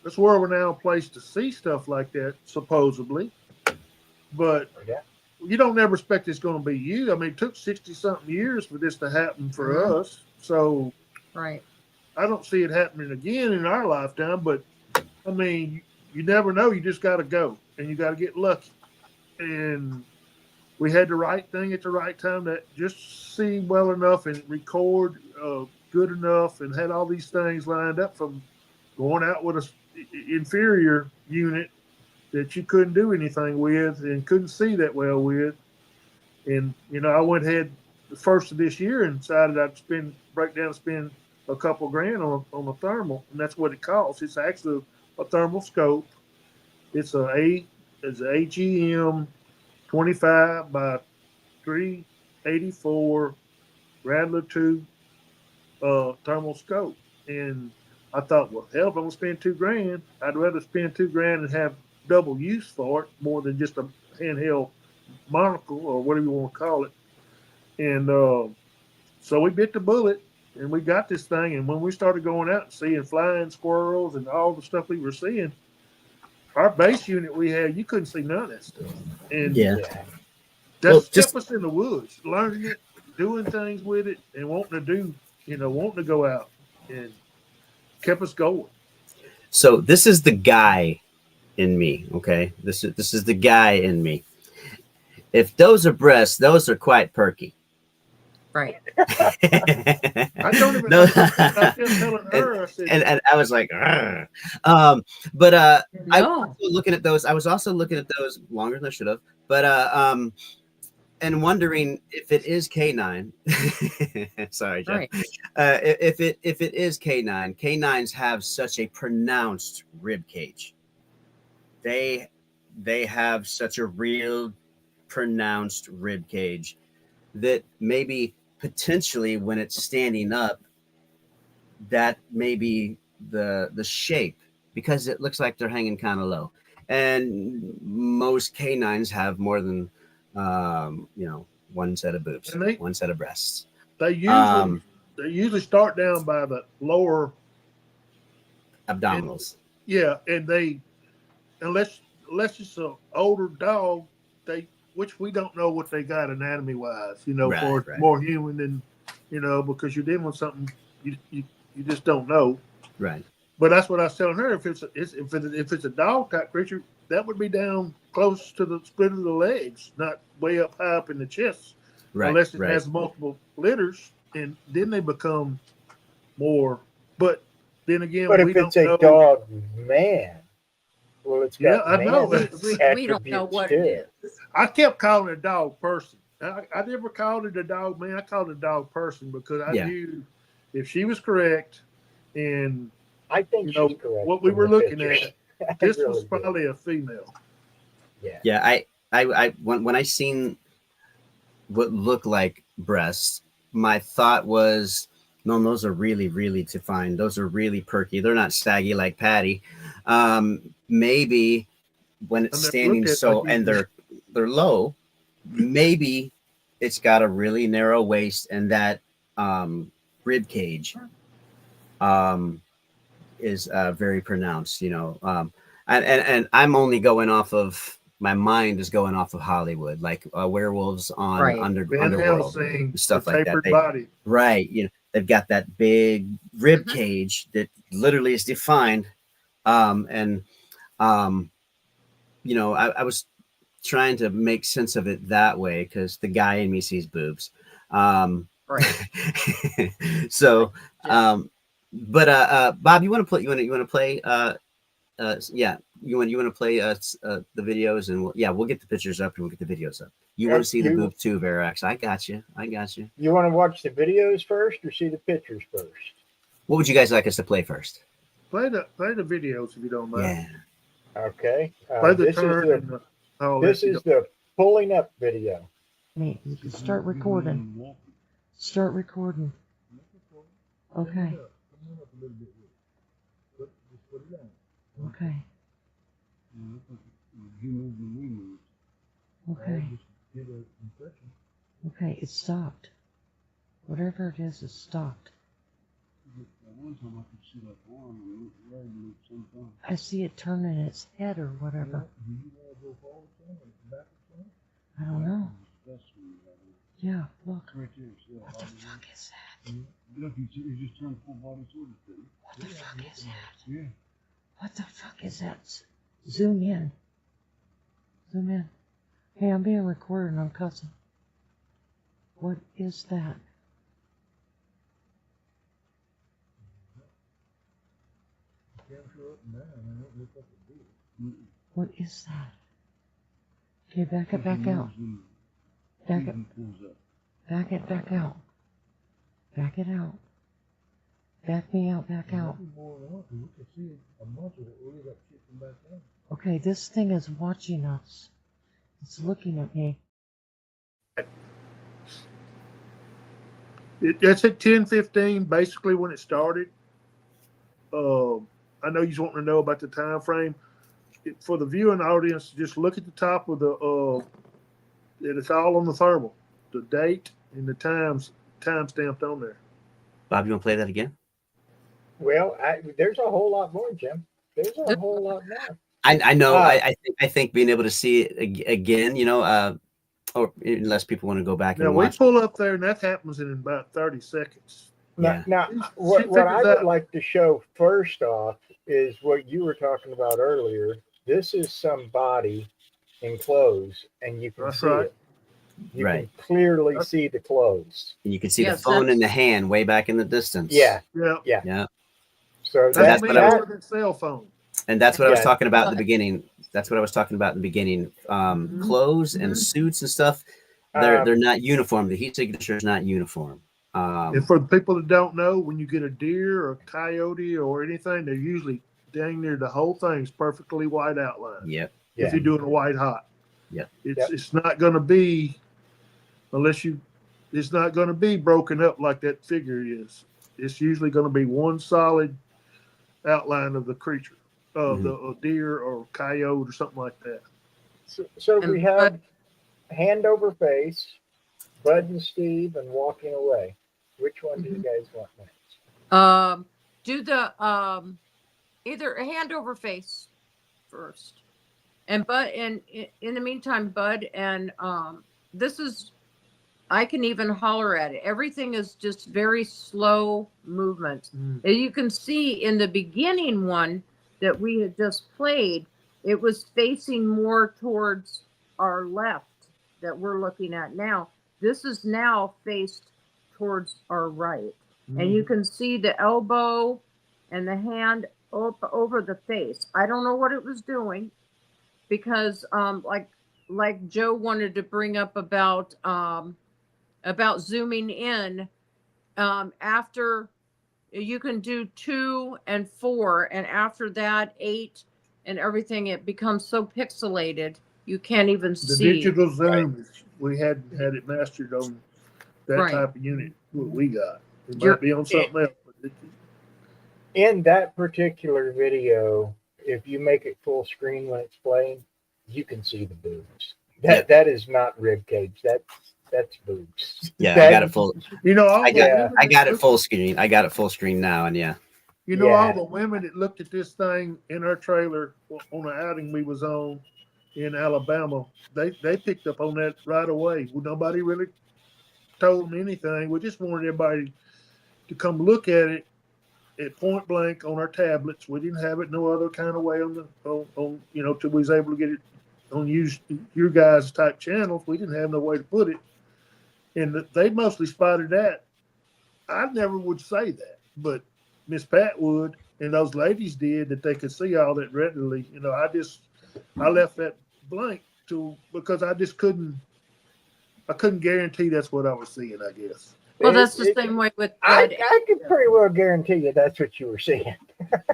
that's where we're now placed to see stuff like that, supposedly. But you don't never expect it's going to be you. I mean, it took 60-something years for this to happen for us. So right. I don't see it happening again in our lifetime. But, I mean, you never know. You just got to go, and you got to get lucky. And we had the right thing at the right time to just see well enough and record good enough and had all these things lined up from going out with a inferior unit that you couldn't do anything with and couldn't see that well with. And, I went ahead the first of this year and decided I'd spend a couple grand on a thermal, and that's what it costs. It's actually a thermal scope. It's an AGM 25 by 384 Rattler 2 thermal scope. And I thought, well, hell, if I'm gonna spend $2,000, I'd rather spend $2,000 and have double use for it more than just a handheld monocle or whatever you want to call it. And so we bit the bullet and we got this thing. And when we started going out and seeing flying squirrels and all the stuff we were seeing, our base unit we had, you couldn't see none of that stuff. And that's kept us in the woods, learning it, doing things with it, and wanting to go out, and kept us going. So this is the guy in me, okay? This is the guy in me. If those are breasts, those are quite perky. Right. I don't even know. I kept telling her, I said, and I was like, but No. I was also looking at those longer than I should have, but and wondering if it is K9. Sorry, Jeff. Right. If it is K9, K9s have such a pronounced rib cage. They have such a real pronounced rib cage that maybe potentially when it's standing up, that may be the shape, because it looks like they're hanging kind of low. And most canines have more than one set of boobs, one set of breasts. They usually start down by the lower abdominals. And they, unless it's an older dog, which we don't know what they got anatomy wise, for more human than, because you're dealing with something you just don't know. Right. But that's what I was telling her. If it's a dog type creature, that would be down close to the split of the legs, not way up high up in the chest, unless it has multiple litters, and then they become more. But then again, if it's a dog man, well, it's got I know. We don't know what it is. I kept calling it a dog person. I never called it a dog man. I called it a dog person because I knew if she was correct, and I think she's correct. What we were looking at, this really was probably a female. Yeah. I when I seen what looked like breasts, my thought was, no, those are really, really defined. Those are really perky. They're not saggy like Patty. Maybe when it's standing and they're low, maybe it's got a really narrow waist, and that rib cage is very pronounced, and I'm only going off of, my mind is going off of Hollywood, like werewolves on Underworld and stuff like that. Body. Right. They've got that big rib cage that literally is defined. I was trying to make sense of it that way because the guy in me sees boobs. So, Bob, you want to play? You want to play? You want to play the videos, and we'll get the pictures up and we'll get the videos up. You want to see the boob too, Verax? I got you. You want to watch the videos first or see the pictures first? What would you guys like us to play first? Play the videos if you don't mind. Yeah. Okay. This is the pulling up video. Start recording. Okay. Okay. Okay, it stopped. Whatever it is, it stopped. I see it turning its head or whatever. I don't know. Yeah, look. What the fuck is that? Look, you just turned full body toward it. What the fuck is that? Yeah. What the fuck is that? Zoom in. Hey, I'm being recorded and I'm cussing. What is that? What is that? Okay, back it back out. Back it. Back it back out. Back it out. Back me out, back out. Okay, this thing is watching us. It's looking at me. That's at 10:15, basically when it started. I know you want to know about the time frame. For the viewing audience, just look at the top of the. It's all on the thermal, the date and the time stamped on there. Bob, you want to play that again? Well, there's a whole lot more, Jim. There's a whole lot more. I know. I think being able to see it again, or unless people want to go back Now and we watch. pull up there, and that happens in about 30 seconds. Yeah. Now, She what I figures would out- like to show first off is what you were talking about earlier. This is some body in clothes, and you can That's see right. it. You Right. can clearly see the clothes. And you can see Yes, the phone in the that's- hand way back in the distance. Yeah. Yeah, Yeah. So that's that's what I was- more than cell phone. And that's what I was Yeah. talking about in the beginning. That's what I was talking about in the beginning. Clothes and suits and stuff. They're not uniform. The heat signature is not uniform. And for the people that don't know, when you get a deer or a coyote or anything, they're usually dang near the whole thing's perfectly white outline. Yep. Yeah. If you're doing a white hot. Yep. It's not going to be, it's not going to be broken up like that figure is. It's usually going to be one solid outline of the creature, of the a deer or coyote or something like that. So And we have hand over face, Bud and Steve, and walking away. Which one do you guys want next? Do the either a hand over face first, and Bud, and in the meantime, Bud, and this is, I can even holler at it. Everything is just very slow movement. And you can see in the beginning one that we had just played, it was facing more towards our left that we're looking at now. This is now faced towards our right. And you can see the elbow and the hand up over the face. I don't know what it was doing, because like Joe wanted to bring up about zooming in. After you can do 2 and 4, and after that 8 and everything, it becomes so pixelated you can't even The see. digital zoom, we hadn't had it mastered on that Right. type of unit. What we got, it You're- might be on something else. But In that particular video, if you make it full screen when it's playing, you can see the boobs. That is not rib cage. That's boobs. Yeah, I got it full. you know, I got women I got that it full screen. I got it full screen now, and yeah. You know, Yeah. all the women that looked at this thing in our trailer on an outing we was on in Alabama, they picked up on that right away. Well, nobody really told them anything. We just wanted everybody to come look at it at point blank on our tablets. We didn't have it no other kind of way on till we was able to get it on your guys' type channels. We didn't have no way to put it. And they mostly spotted that. I never would say that, but Miss Pat would, and those ladies did, that they could see all that readily. I left that blank because I just couldn't guarantee that's what I was seeing, I guess. Well, that's the same way with I Bud. can pretty well guarantee you that's what you were seeing.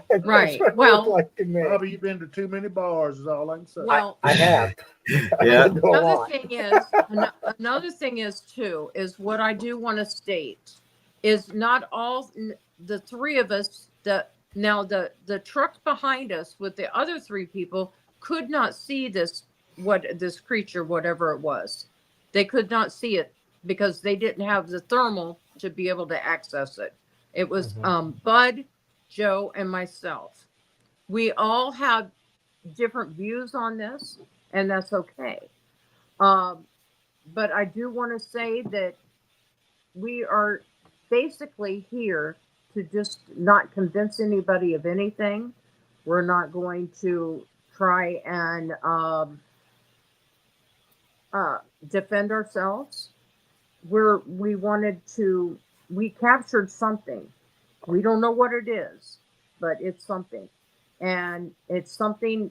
That's Right. what it Well- looked like to me. Bobby, you've been to too many bars, is all I can say. Well, I have. Yeah. Go another on. thing is, another thing is too, is what I do want to state is not all the three of us the truck behind us with the other 3 people could not see this creature, whatever it was. They could not see it because they didn't have the thermal to be able to access it. It was Bud, Joe, and myself. We all have different views on this, and that's okay. But I do want to say that we are basically here to just not convince anybody of anything. We're not going to try and defend ourselves. We captured something. We don't know what it is, but it's something. and it's something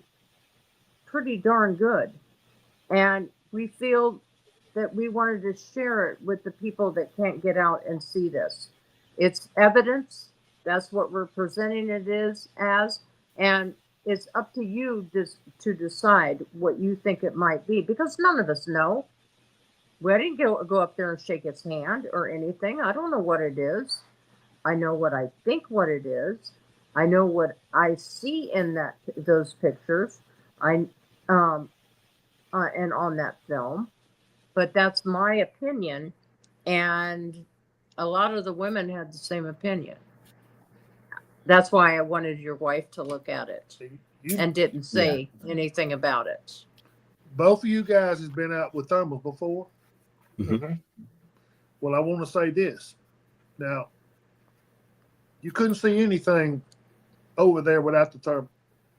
pretty darn good. And we feel that we wanted to share it with the people that can't get out and see this. It's evidence. That's what we're presenting it is as. And it's up to you to decide what you think it might be, because none of us know. We didn't go up there and shake its hand or anything. I don't know what it is. I know what I think what it is. I know what I see in those pictures. I and on that film, but that's my opinion, and a lot of the women had the same opinion. That's why I wanted your wife to look at it You, and didn't say anything about it. both of you guys has been out with thermals before. Mm-hmm. Well, I want to say this. Now, you couldn't see anything over there without the thermal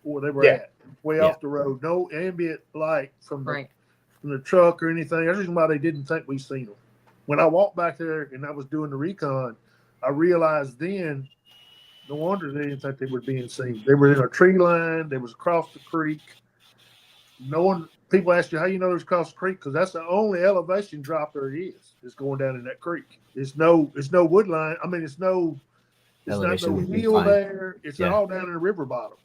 where they were at, way off the road. No ambient light from the truck or anything. That's the reason why they didn't think we seen them. When I walked back there and I was doing the recon, I realized then, no wonder they didn't think they were being seen. They were in a tree line. They was across the creek. No one. People ask you how you know there's across the creek, because that's the only elevation drop there is. It's going down in that creek. It's no wood line. I mean, it's not no hill there. It's all down in the river bottom.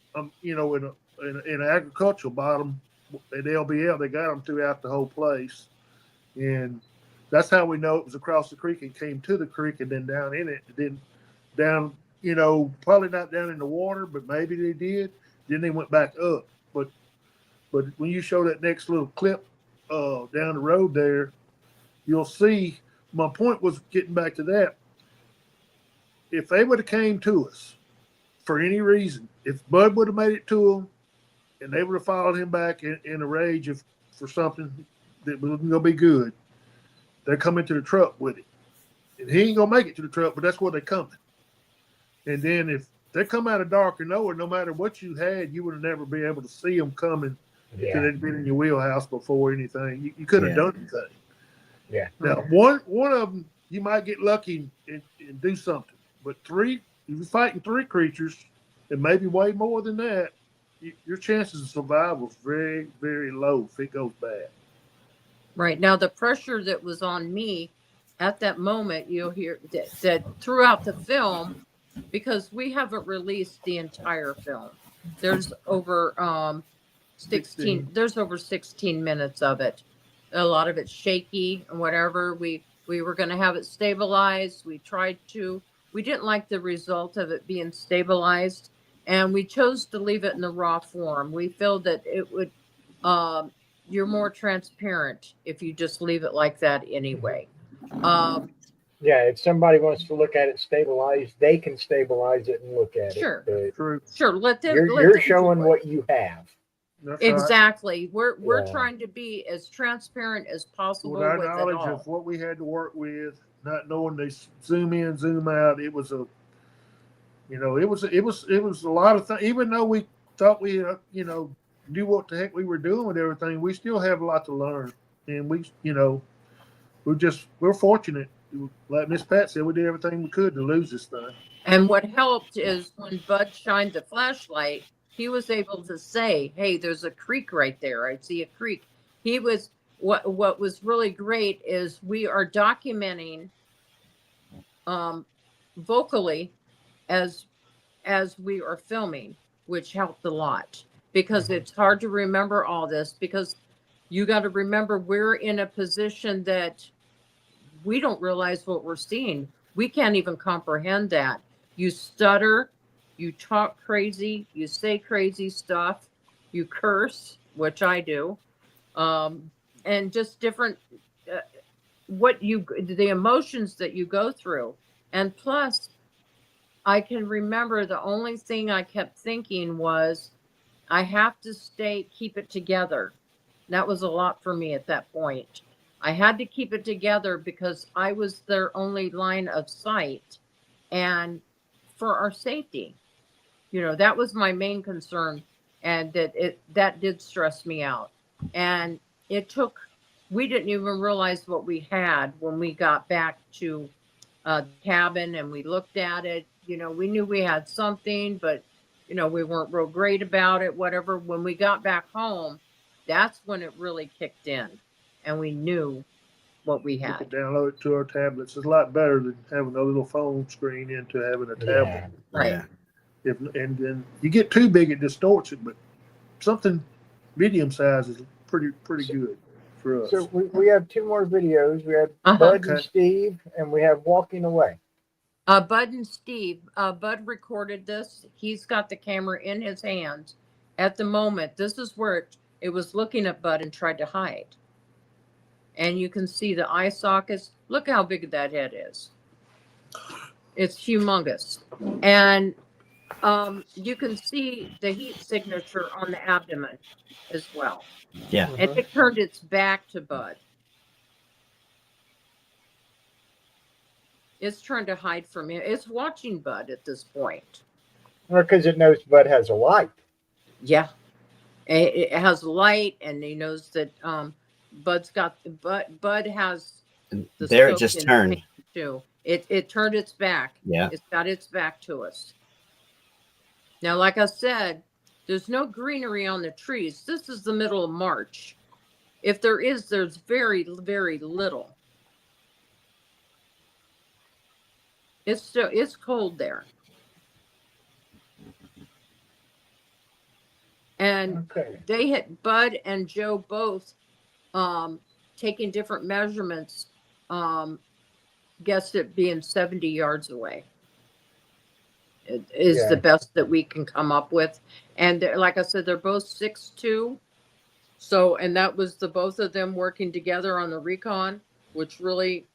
In an agricultural bottom at LBL, they got them throughout the whole place, and that's how we know it was across the creek and came to the creek and then down in it, and then down. Probably not down in the water, but maybe they did. Then they went back up. But when you show that next little clip down the road there, you'll see. My point was getting back to that. If they would have came to us for any reason, if Bud would have made it to them, and they would have followed him back in a rage for something that wasn't going to be good, they're coming to the truck with it. And he ain't going to make it to the truck, but that's where they're coming. And then if they come out of dark or nowhere, no matter what you had, you would have never been able to see them coming. Because they'd been in your wheelhouse before anything. You couldn't have done anything. Yeah. Now, one of them, you might get lucky and do something. But if you're fighting 3 creatures, and maybe way more than that, your chances of survival is very, very low if it goes bad. Right. Now, the pressure that was on me at that moment, you'll hear that throughout the film, because we haven't released the entire film. There's over 16. There's over 16 minutes of it. A lot of it's shaky and whatever. We were going to have it stabilized. We didn't like the result of it being stabilized, and we chose to leave it in the raw form. We feel that it would, you're more transparent if you just leave it like that anyway. If somebody wants to look at it stabilized, they can stabilize it and look at it. True. Sure. Let them. You're showing what you have. That's exactly. Right. We're trying to be as transparent as possible with our with knowledge it all. of what we had to work with, not knowing they zoom in, zoom out. It was a lot of things. Even though we thought we knew what the heck we were doing with everything, we still have a lot to learn, and we're fortunate. Like Miss Pat said, we did everything we could to lose this thing. And what helped is when Bud shined the flashlight, he was able to say, "Hey, there's a creek right there. I see a creek." He was what was really great is we are documenting vocally as we are filming, which helped a lot, because it's hard to remember all this, because you got to remember we're in a position that we don't realize what we're seeing. We can't even comprehend that. You stutter, you talk crazy, you say crazy stuff, you curse, which I do, and just different, the emotions that you go through. And plus, I can remember the only thing I kept thinking was, I have to keep it together. That was a lot for me at that point. I had to keep it together because I was their only line of sight, and for our safety, that was my main concern, and that did stress me out. And we didn't even realize what we had when we got back to the cabin and we looked at it. We knew we had something, but we weren't real great about it, whatever. When we got back home, that's when it really kicked in and we knew what we We could had. download it to our tablets. It's a lot better than having a little phone screen into having a tablet. Yeah. Right. Yeah. And then you get too big, it distorts it. But something medium size is pretty good for us. So we have two more videos. We have Uh-huh. Bud and Okay. Steve, and we have Walking Away. Bud and Steve, Bud recorded this. He's got the camera in his hands at the moment. This is where it was looking at Bud and tried to hide. And you can see the eye sockets. Look how big that head is. It's humongous. And you can see the heat signature on the abdomen as well. Yeah. And it turned its back to Bud. It's trying to hide from him. It's watching Bud at this point. Or because it knows Bud has a light. Yeah. It has light, and he knows that Bud has And the there it scope just in his turned. hand, too. It turned its back. Yeah. It's got its back to us. Now, like I said, there's no greenery on the trees. This is the middle of March. If there is, there's very, very little. It's cold there. And Okay. they had Bud and Joe both taking different measurements, guessed it being 70 yards away. It is Yeah. the best that we can come up with. And like I said, they're both 6'2". So, and that was the both of them working together on the recon, which really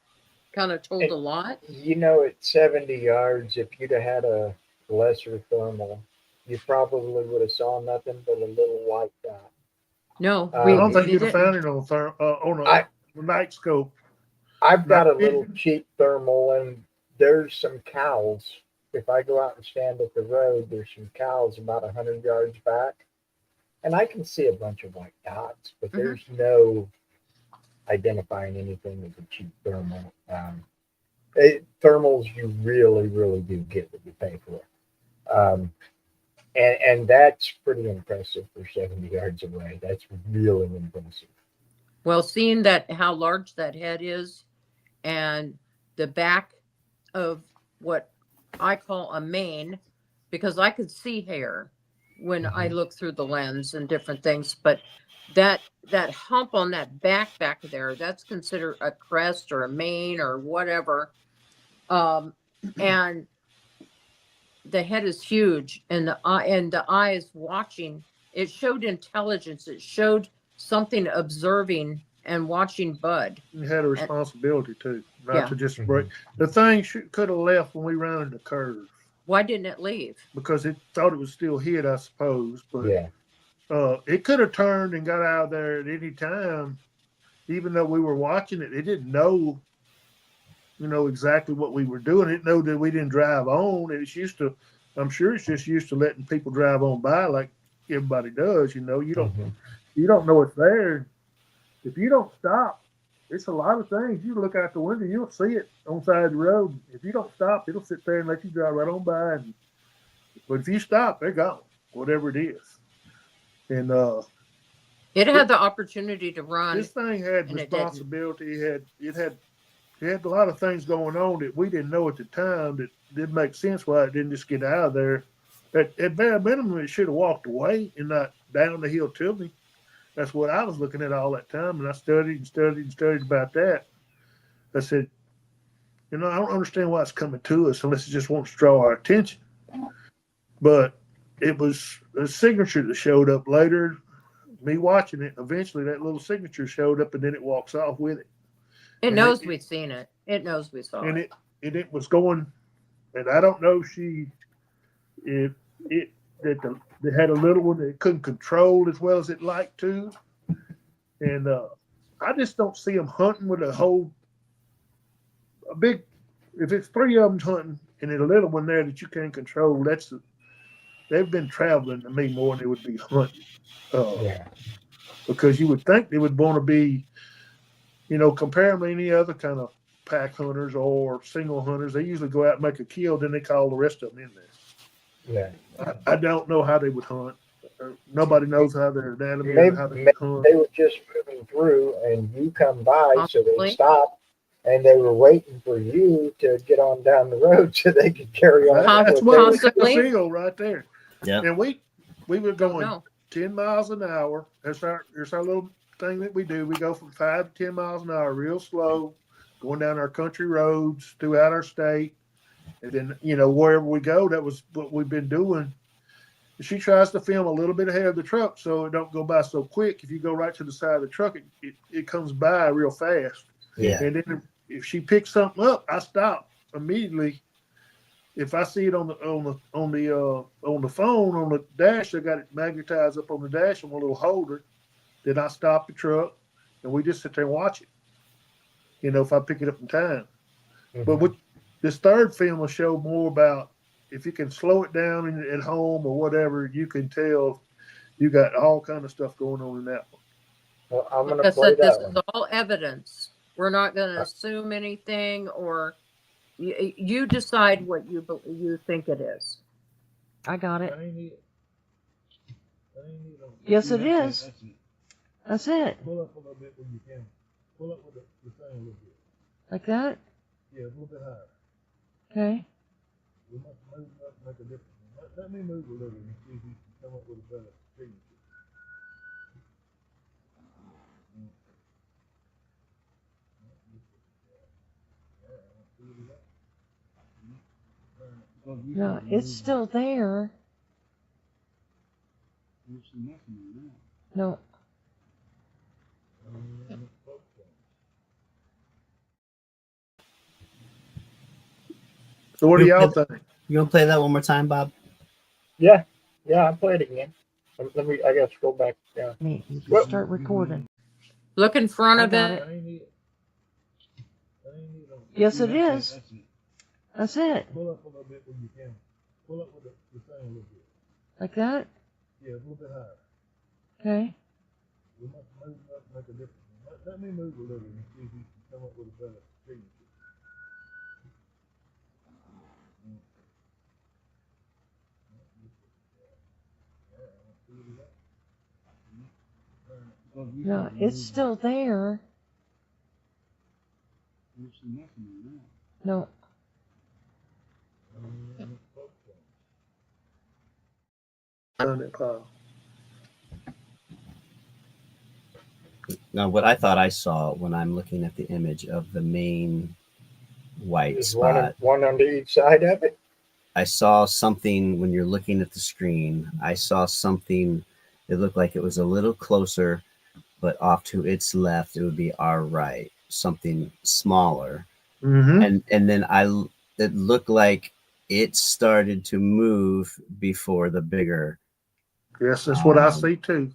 kind of told a lot. At 70 yards, if you'd have had a lesser thermal, you probably would have saw nothing but a little white dot. No, I I don't think we you'd have didn't. found it on a night scope. I've got a Not little big. cheap thermal, and there's some cows. If I go out and stand at the road, there's some cows about 100 yards back, and I can see a bunch of white dots, but there's no identifying anything as a cheap thermal. Thermals, you really, really do get what you pay for. And that's pretty impressive for 70 yards away. That's really impressive. Well, seeing that how large that head is, and the back of what I call a mane, because I could see hair when I look through the lens and different things, but that hump on that back there, that's considered a crest or a mane or whatever. And the head is huge, and the eye is watching. It showed intelligence. It showed something observing and watching Bud. You had a responsibility too, not Yeah. to just break. The thing could have left when we rounded the curve Why didn't it leave? because it thought it was still hid, I suppose. But Yeah. it could have turned and got out of there at any time, even though we were watching it. It didn't know, exactly what we were doing. It didn't know that we didn't drive on. It's used to, I'm sure it's just used to letting people drive on by like everybody does. You don't know it's there. If you don't stop, it's a lot of things. You look out the window, you'll see it on the side of the road. If you don't stop, it'll sit there and let you drive right on by. But if you stop, they're gone, whatever it is. And It had the opportunity to run. this thing had and it responsibility. It had a lot of things going on that we didn't know at the time that didn't make sense why it didn't just get out of there. At bare minimum, it should have walked away and not down the hill to me. That's what I was looking at all that time, and I studied about that. I said, I don't understand why it's coming to us unless it just wants to draw our attention. But it was a signature that showed up later. Me watching it, eventually that little signature showed up, and then it walks off with it. It knows we've seen it. It knows we saw it. It was going, and I don't know they had a little one that it couldn't control as well as it liked to, and I just don't see them hunting with a big. If it's three of them hunting and there's a little one there that you can't control, they've been traveling to me more than they would be hunting. Because you would think they would want to be, compare them to any other kind of pack hunters or single hunters. They usually go out and make a kill, then they call the rest of them in there. Yeah. I don't know how they would hunt. Nobody knows how their anatomy Maybe, and how they maybe hunt. they were just moving through and you come by, so they Possibly. stopped and they were waiting for you to get on down the road so they could carry on. That's with what we Possibly. feel right there. Yeah. And we were Don't going know. 10 miles an hour. That's our little thing that we do. We go from 5 to 10 miles an hour, real slow, going down our country roads throughout our state. And then, wherever we go, that was what we've been doing. She tries to film a little bit ahead of the truck so it don't go by so quick. If you go right to the side of the truck, it comes by real fast. Yeah. And then if she picks something up, I stop immediately. If I see it on the phone on the dash, I got it magnetized up on the dash on a little holder. Then I stop the truck and we just sit there and watch it. If I pick it up in time. Mhm. But with this third film will show more about if you can slow it down at home or whatever, you can tell you got all kind of stuff going on in that one. Well, I'm Like going I to play said, this that is one. all evidence. We're not going to assume anything, or you decide what you think it is. I got it. Yes, it is. That's it. Pull up a little bit when you can. Pull up with the thing a little bit. Like that? Yeah, a little bit higher. Okay. We must move up and make a difference. Let me move a little and see if you can come up with a better signature. No, it's still there. No. So what do y'all think? You gonna play that one more time, Bob? Yeah. Yeah, I'll play it again. Let me, I got to scroll back down. Me, you Well- start recording. Look in front of it. Yes, it is. That's it. Pull up a little bit when you can. Pull up with the thing a little bit. Like that? Yeah, a little bit higher. Okay. We must move up and make a difference. Let me move a little and see if you can come up with a better signature. No, it's still there. No. Now, what I thought I saw when I'm looking at the image of the main white There's spot, one on each side of it. I saw something when you're looking at the screen. I saw something. It looked like it was a little closer, but off to its left, it would be our right. Something smaller, Mm-hmm. and then it looked like it started to move before the bigger Yes, that's what I see too.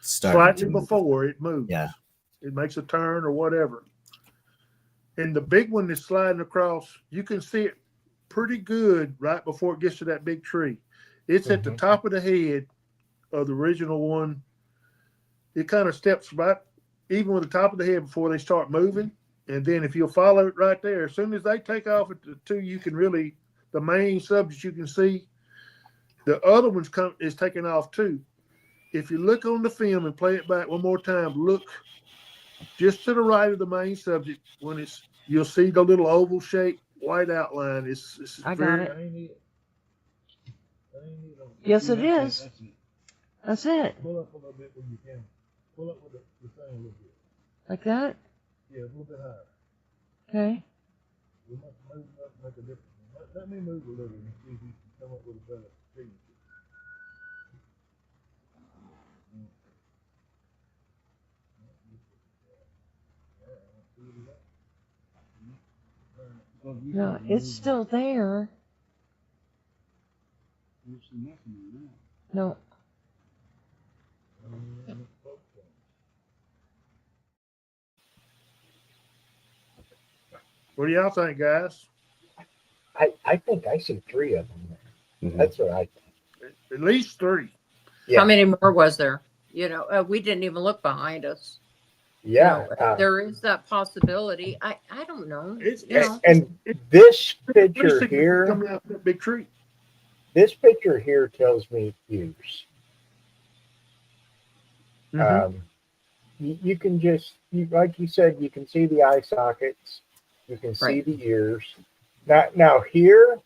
started Slightly to move. before it moves. Yeah. It makes a turn or whatever. And the big one that's sliding across, you can see it pretty good right before it gets to that big tree. It's at the top of the head of the original one. It kind of steps right even with the top of the head before they start moving. And then if you'll follow it right there, as soon as they take off at the two, you can really, the main subject you can see, the other one's is taking off too. If you look on the film and play it back one more time, look just to the right of the main subject. When you'll see the little oval shaped white outline. It's I very, got it. Yes, it is. That's it. Pull up a little bit when you can. Pull up with the thing a little bit. Like that? Yeah, a little bit higher. Okay. We must move up and make a difference. Let me move a little and see if you can come up with a better signature. No, it's still there. No. what do y'all think, guys? I think I see three of them there. Mhm. That's what I think. At least three. Yeah. How many more was there? We didn't even look behind us. Yeah. There is that possibility. I don't know. It's And this picture pretty here, coming out of that big tree. This picture here tells me ears. Mhm. You can just, like you said, you can see the eye sockets, you can see Right. the ears. Now here,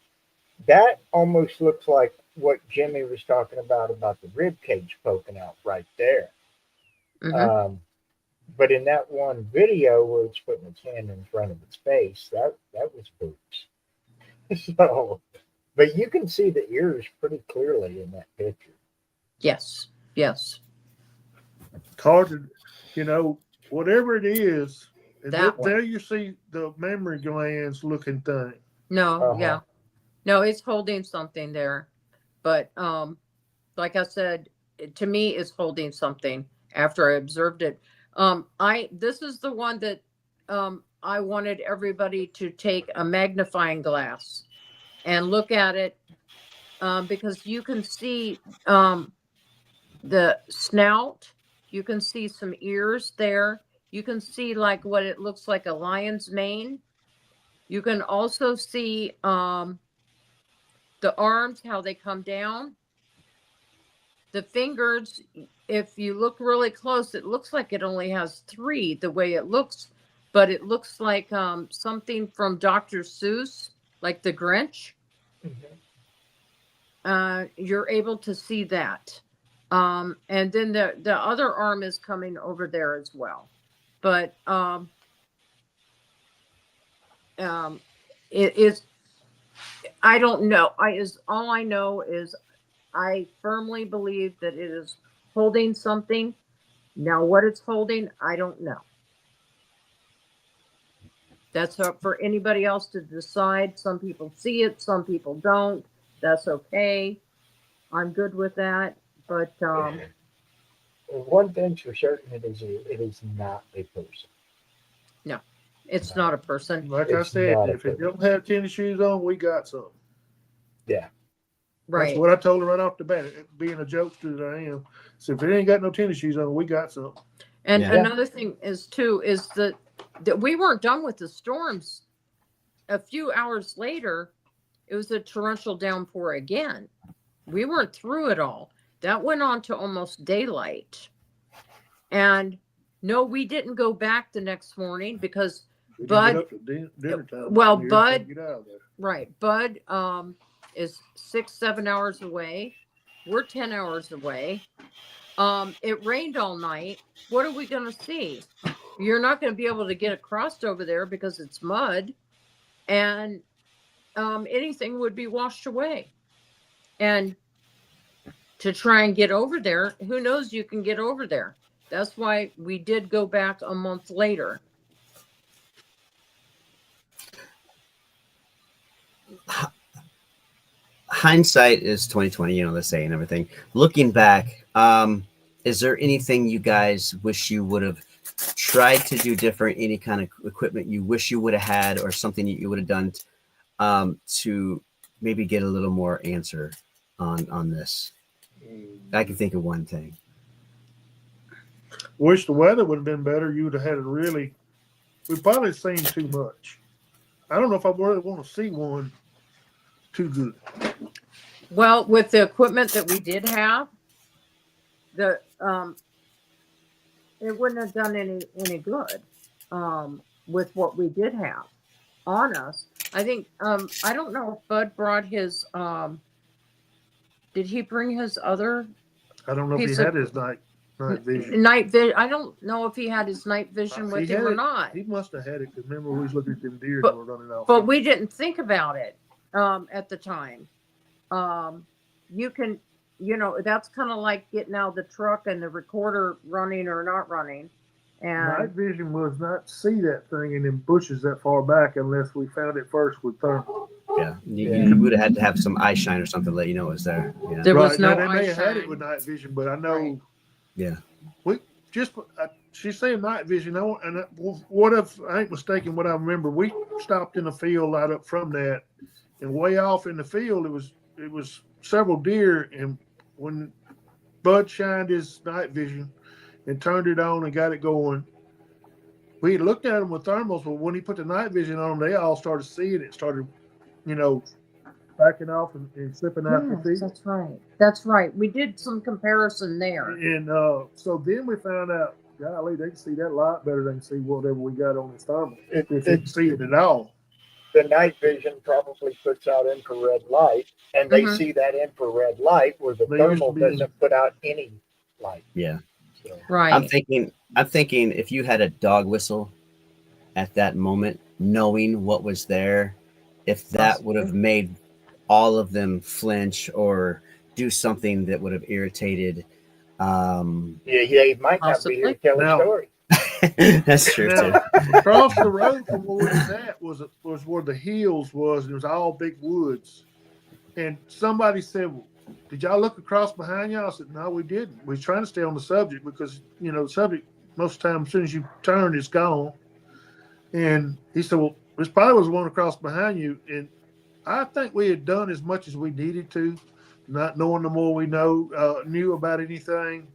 that almost looks like what Jimmy was talking about the rib cage poking out right there. Hmm. But in that one video where it's putting its hand in front of its face, that was boobs. So, but you can see the ears pretty clearly in that picture. Yes. Yes. It's hard to, whatever it is, and That one. there you see the memory glands looking thing. No. Uh-huh. Yeah. No, it's holding something there. But like I said, to me, it's holding something after I observed it. This is the one that I wanted everybody to take a magnifying glass and look at it, because you can see the snout, you can see some ears there, you can see like what it looks like a lion's mane. You can also see the arms, how they come down. The fingers, if you look really close, it looks like it only has three the way it looks, but it looks like something from Dr. Seuss, like the Grinch. You're able to see that. And then the other arm is coming over there as well. But it is, I don't know. All I know is I firmly believe that it is holding something. Now, what it's holding, I don't know. That's up for anybody else to decide. Some people see it, some people don't. That's okay. I'm good with that. But One thing's for certain, it is not a person. no, it's not a person. Like I It's said, not a if it person. don't have tennis shoes on, we got something. Yeah. That's Right. what I told her right off the bat. Being a jokester that I am, so if it ain't got no tennis shoes on, we got something. And Yeah. another thing is too is that we weren't done with the storms. A few hours later, it was a torrential downpour again. We weren't through it all. That went on to almost daylight. And no, we didn't go back the next morning because We didn't Bud, get up to dinner time. well, We Bud, couldn't get out of there. right, Bud is 6-7 hours away. We're 10 hours away. It rained all night. What are we going to see? You're not going to be able to get across over there because it's mud, and anything would be washed away. And to try and get over there, who knows you can get over there. That's why we did go back a month later. Hindsight is 2020, they say, and everything. Looking back, is there anything you guys wish you would have tried to do different? Any kind of equipment you wish you would have had, or something you would have done to maybe get a little more answer on this? I can think of one thing. Wish the weather would have been better. You would have had we probably seen too much. I don't know if I really want to see one too good. Well, with the equipment that we did have, the it wouldn't have done any good with what we did have on us. I think I don't know if Bud brought his did he bring his other I don't know if he had his night vision. night vision? I don't know if he had his night vision with him or not. He must have had it because remember we was looking at them deer But- that were running off. But we didn't think about it at the time. You can, that's kind of like getting out of the truck and the recorder running or not running. Night And vision was not see that thing in them bushes that far back unless we found it first with thermal. Yeah, you would have had to have some eye shine or something to let you know it was there. Yeah. there was no Now, they may eye have had it shine. with night vision, but I know. Right. Yeah. We just she's saying night vision. What if I ain't mistaken? What I remember, we stopped in a field right up from that, and way off in the field, it was several deer. And when Bud shined his night vision and turned it on and got it going, we looked at them with thermals. But when he put the night vision on them, they all started seeing it. Started, backing off and slipping out the Yes, feet. that's right. That's right. We did some comparison there. And so then we found out, golly, they can see that a lot better than they can see whatever we got on this thermal. If they can see it at all. The night vision probably puts out infrared light, and they Mhm. see that infrared light where the They used thermal to be- doesn't put out any light. Yeah. So, Right. I'm thinking if you had a dog whistle at that moment, knowing what was there, if that would have made all of them flinch or do something that would have irritated. yeah, he might not be here to tell Now- a story. That's true too. Now, across the road from where we was at was where the hills was, and it was all big woods. And somebody said, well, did y'all look across behind y'all? I said, no, we didn't. We was trying to stay on the subject because, the subject, most of the time, as soon as you turn, it's gone. And he said, well, this probably was one across behind you. And I think we had done as much as we needed to, not knowing the more we knew about anything.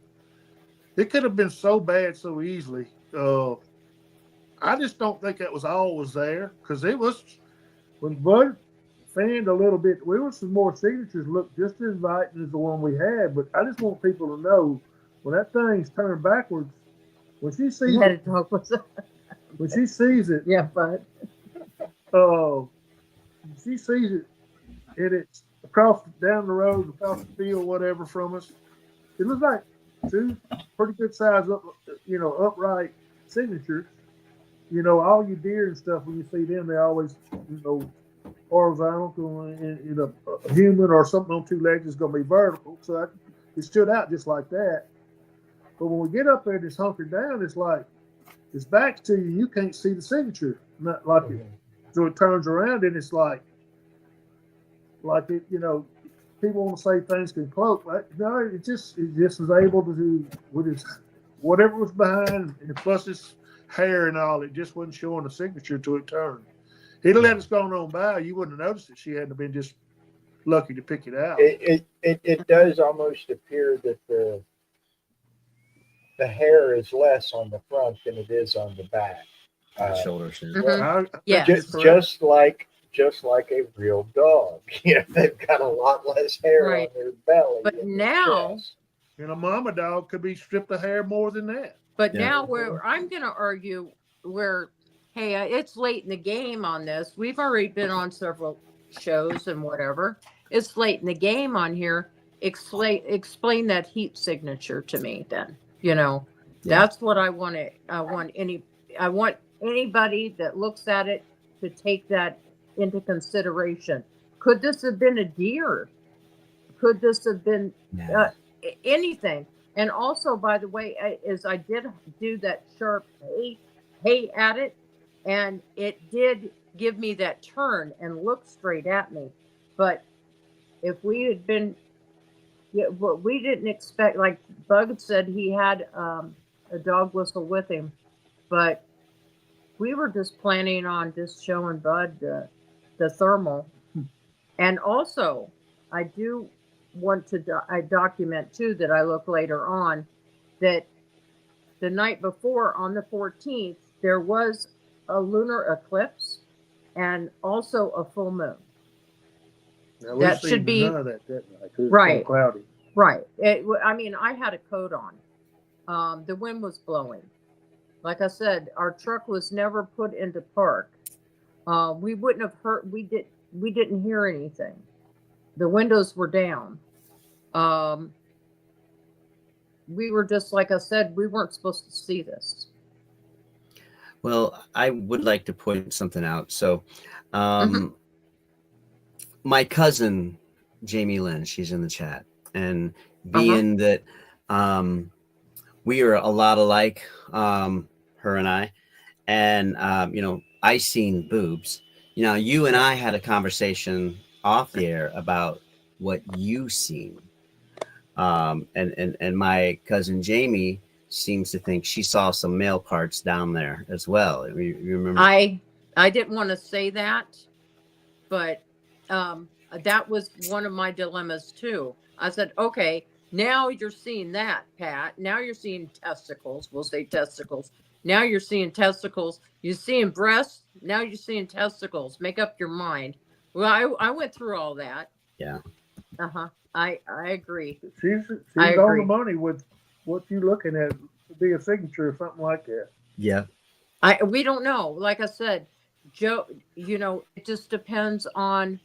It could have been so bad so easily. I just don't think that was all was there, because it was, when Bud fanned a little bit, we were some more signatures looked just as inviting as the one we had. But I just want people to know, when that thing's turned backwards, when she sees You had a it, dog with when she sees it, yeah, but she sees it, and it's down the road, across the field, whatever from us. It looks like two pretty good size upright signatures. All your deer and stuff, when you see them, they always, horizontal, and a human or something on two legs is going to be vertical. So it stood out just like that. But when we get up there and it's hunkered down, it's like it's back to you. You can't see the signature, not like it. So it turns around and it's like it. People want to say things can cloak. No, it just was able to do with his whatever was behind, and plus his hair and all. It just wasn't showing a signature till it turned. He'd have let us go on by. You wouldn't have noticed it. She hadn't been just lucky to pick it out. It does almost appear that the hair is less on the front than it is on the back. Shoulders. Mhm. I Yes. think it's correct. Just like a real dog. They've got a lot less hair Right. on their belly. But and their now- chest. And a mama dog could be stripped of hair more than that. But Yeah. now where I'm going to argue hey, it's late in the game on this. We've already been on several shows and whatever. It's late in the game on here. Explain that heat signature to me then. That's what I want to, I want anybody that looks at it to take that into consideration. Could this have been a deer? Could this have been anything? And also, by the way, as I did do that sharp hey at it, and it did give me that turn and look straight at me. But if we had been, what we didn't expect, like Bug said, he had a dog whistle with him, but we were just planning on just showing Bud the thermal. And also, I do want to I document too that I look later on that the night before, on the 14th, there was a lunar eclipse and also a full moon. Now, That we should seen be- none of that night, 'cause it's Right. been cloudy. Right. I mean, I had a coat on. The wind was blowing. Like I said, our truck was never put into park. We wouldn't have heard. We didn't hear anything. The windows were down. We were just, like I said, we weren't supposed to see this. Well, I would like to point something out. So, my cousin Jamie Lynn, she's in the chat, and being that we are a lot alike, her and I, and I seen boobs. You and I had a conversation off the air about what you seen, and my cousin Jamie seems to think she saw some male parts down there as well. You remember? I didn't want to say that, but that was one of my dilemmas too. I said, okay, now you're seeing that, Pat. Now you're seeing testicles. We'll say testicles. Now you're seeing testicles. You're seeing breasts. Now you're seeing testicles. Make up your mind. Well, I went through all that. Yeah. I agree. She's I on agree. the money with what you're looking at to be a signature or something like that. Yeah. We don't know. Like I said, Joe, it just depends on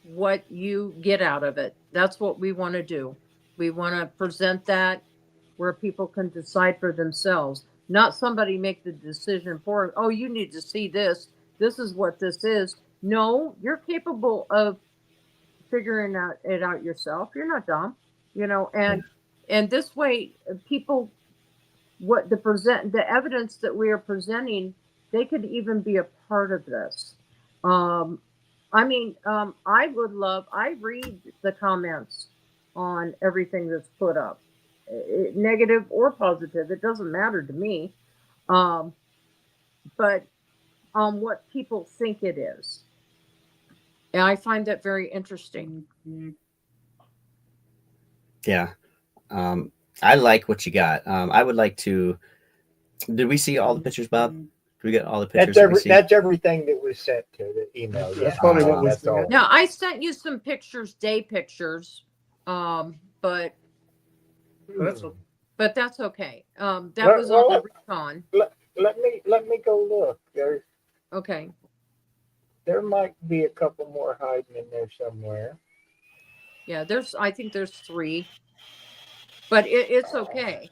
what you get out of it. That's what we want to do. We want to present that where people can decide for themselves, not somebody make the decision for, oh, you need to see this. This is what this is. No, you're capable of figuring it out yourself. You're not dumb, and this way people what the evidence that we are presenting, they could even be a part of this. Um, I would love. I read the comments on everything that's put up, negative or positive. It doesn't matter to me. Um, but on what people think it is, and I find that very interesting. Yeah. I like what you got. I would like to. Did we see all the pictures, Bob? Did we get all the pictures that we see? That's everything that was sent to the email. That's Yeah, probably what we that's all. said. Now I sent you some pictures, day pictures, but that's okay. That was on the recon. Let me go look. Okay. There might be a couple more hiding in there somewhere. Yeah, I think there's 3, but it's okay.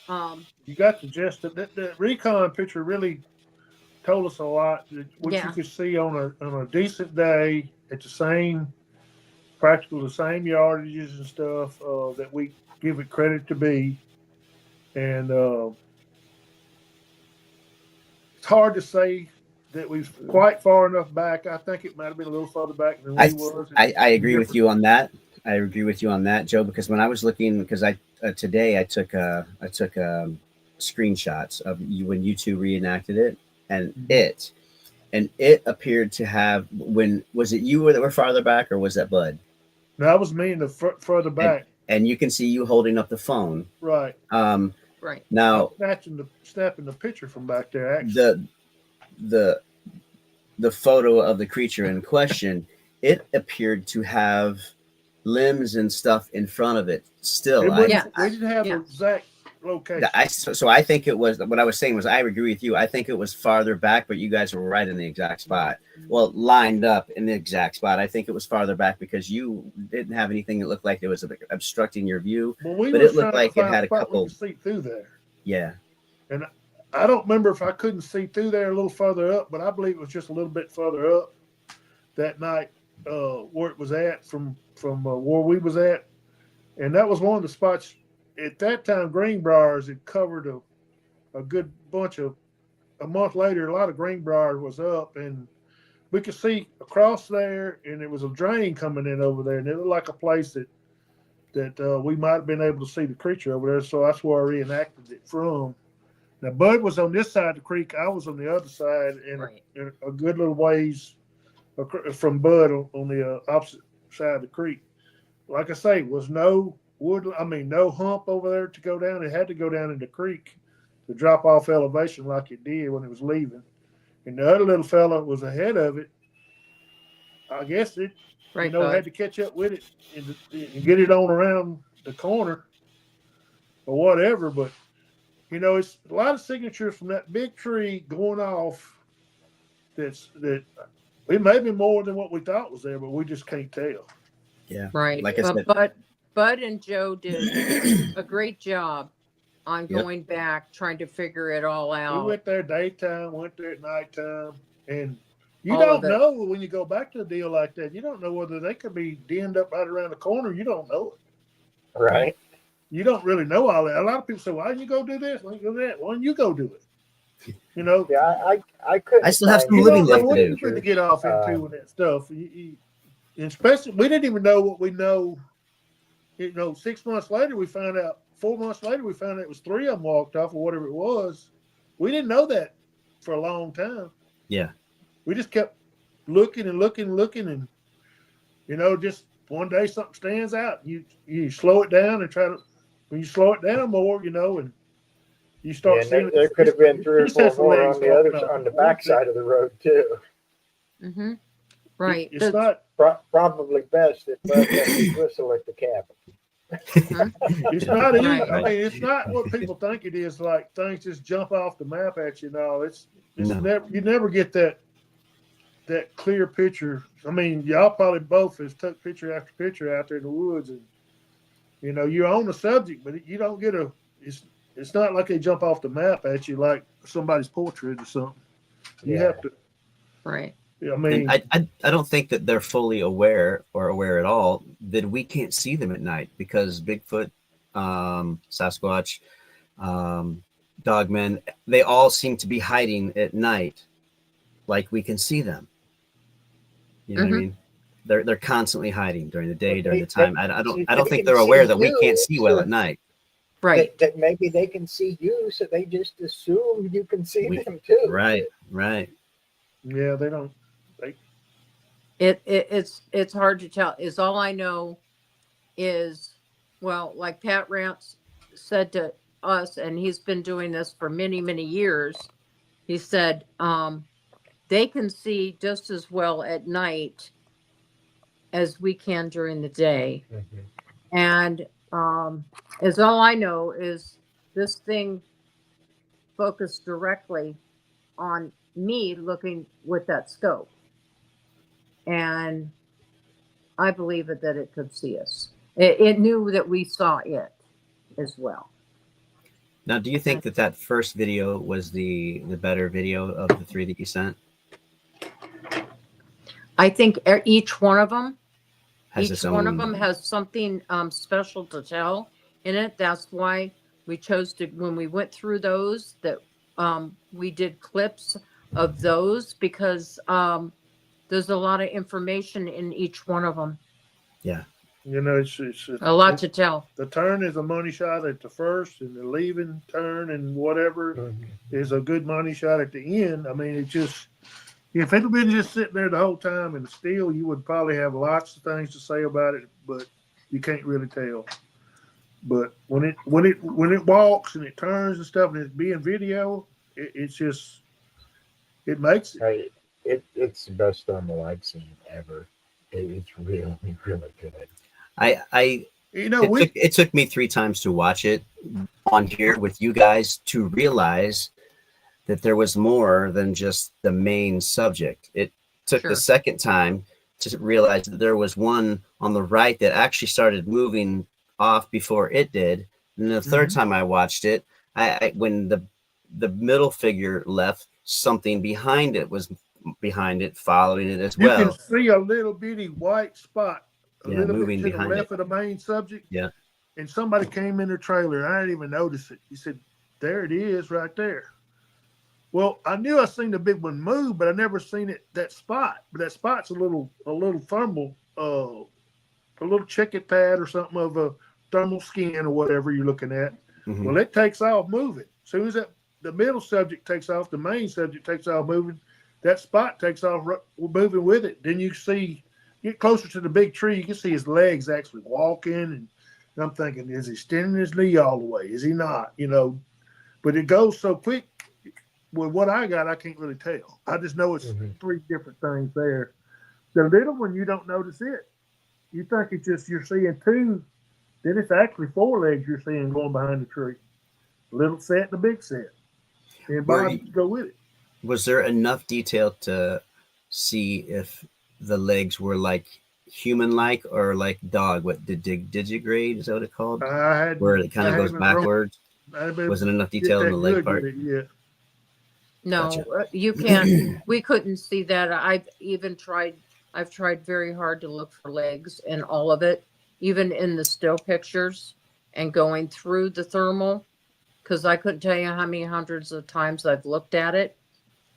You got the gist of the recon picture really told us a lot. What Yeah. you could see on a decent day at the same yardages and stuff that we give it credit to be, and it's hard to say that we're quite far enough back. I think it might have been a little further back than we was. I agree with you on that. I agree with you on that, Joe. Because when I was looking, because today I took screenshots of you when you two reenacted it, and it appeared to have, when was it you that were farther back, or was that Bud? No, that was me in the further back. And you can see you holding up the phone. Right. Right. Now, snapping the picture from back there. Actually, the photo of the creature in question, it appeared to have limbs and stuff in front of it. Still, we didn't have the exact location. So I think it was, what I was saying was, I agree with you. I think it was farther back, but you guys were right in the exact spot. Well, lined up in the exact spot. I think it was farther back because you didn't have anything that looked like it was obstructing your view. But it looked like it had a couple. We could see through there. Yeah. And I don't remember if I couldn't see through there a little further up, but I believe it was just a little bit further up that night where it was at from where we was at. And that was one of the spots at that time. Greenbriers had covered a good bunch of, a month later, a lot of greenbrier was up, and we could see across there, and it was a drain coming in over there, and it looked like a place that we might have been able to see the creature over there. So that's where I reenacted it from. Now, Bud was on this side of the creek. I was on the other side, and a good little ways from Bud on the opposite side of the creek. Like I say, was no hump over there to go down. It had to go down in the creek to drop off elevation like it did when it was leaving. And the other little fella was ahead of it. I guess it, had to catch up with it and get it on around the corner or whatever. But, it's a lot of signatures from that big tree going off that it may be more than what we thought was there, but we just can't tell. Yeah. Right. Like I said, but Bud and Joe did a great job on going back, trying to figure it all out. We went there daytime, went there at nighttime, and you don't know when you go back to a deal like that. You don't know whether they could be denned up right around the corner. You don't know it. Right. You don't really know all that. A lot of people say, why don't you go do this? Why don't you go do that? Why don't you go do it? Yeah, I couldn't. I still have some living left to do. To get off into with that stuff. Especially, we didn't even know what we know. 6 months later, we found out. 4 months later, we found out it was 3 of them walked off or whatever it was. We didn't know that for a long time. Yeah. We just kept looking and looking and looking, and just one day something stands out. You slow it down and try to. When you slow it down more, and you start seeing. There could have been 3 or 4 more on the back side of the road too. Mm-hmm. Right. It's That's- not. Probably best if Bud doesn't whistle at the cabin. It's not easy. Right. I mean, it's not what people think it is. Like things just jump off the map at you. No, it's No. never. You never get that clear picture. I mean, y'all probably both has took picture after picture out there in the woods, and you're on the subject, but you don't get a. It's not like they jump off the map at you like somebody's portrait or something. You Yeah. have to. right. I mean, And I don't think that they're fully aware or aware at all that we can't see them at night because Bigfoot, Sasquatch, Dogman, they all seem to be hiding at night, like we can see them. You know what I mean? They're constantly hiding during the day, during the time. I don't think they're aware that we can't see well at night. Right. That maybe they can see you, so they just assume you can see them too. Right. yeah, they don't. It's hard to tell. Is all I know is, well, like Pat Rance said to us, and he's been doing this for many, many years. He said they can see just as well at night as we can during the day. Mhm. And as all I know is this thing focused directly on me looking with that scope. And I believe that it could see us. It knew that we saw it as well. Now, do you think that first video was the better video of the three that you sent? I think each one of them, Has each its one of own- them has something special to tell in it. That's why we chose to, when we went through those, that we did clips of those because there's a lot of information in each one of them. Yeah. It's A lot to tell. The turn is a money shot at the first, and the leaving turn and whatever Mhm. is a good money shot at the end. I mean, it just, if it had been just sitting there the whole time and still, you would probably have lots of things to say about it, but you can't really tell. But when it walks and it turns and stuff, and it's being video, it's just, it makes it. Right. It's the best thermal I've seen ever. It's really, really good. It took me 3 times to watch it on here with you guys to realize that there was more than just the main subject. It took Sure. the second time to realize that there was one on the right that actually started moving off before it did. And the third time I watched it, I when the middle figure left, something behind it was behind it, following it as You well. can see a little bitty white spot a Yeah, little bit moving to the behind left it. of the main subject. Yeah. And somebody came in the trailer. And I didn't even notice it. He said, "There it is, right there." Well, I knew I seen the big one move, but I never seen that spot. But that spot's a little thermal, a little chicken pad or something of a thermal skin or whatever you're looking at. Mhm. Well, it takes off moving. As soon as the middle subject takes off, the main subject takes off moving. That spot takes off moving with it. Then you get closer to the big tree, you can see his legs actually walking. And I'm thinking, is he extending his knee all the way? Is he not? But it goes so quick. With what I got, I can't really tell. I just know it's 3 different things there. The little one, you don't notice it. You think it's just you're seeing 2. Then it's actually 4 legs you're seeing going behind the tree. Little set and a big set. And bodies go with it. Was there enough detail to see if the legs were like human-like or like dog? What digigrade is that what it's called? Where it kind of goes backwards. Wasn't enough detail in the leg part. Yeah. No, Gotcha. you can't. We couldn't see that. I've tried very hard to look for legs in all of it, even in the still pictures and going through the thermal, because I couldn't tell you how many hundreds of times I've looked at it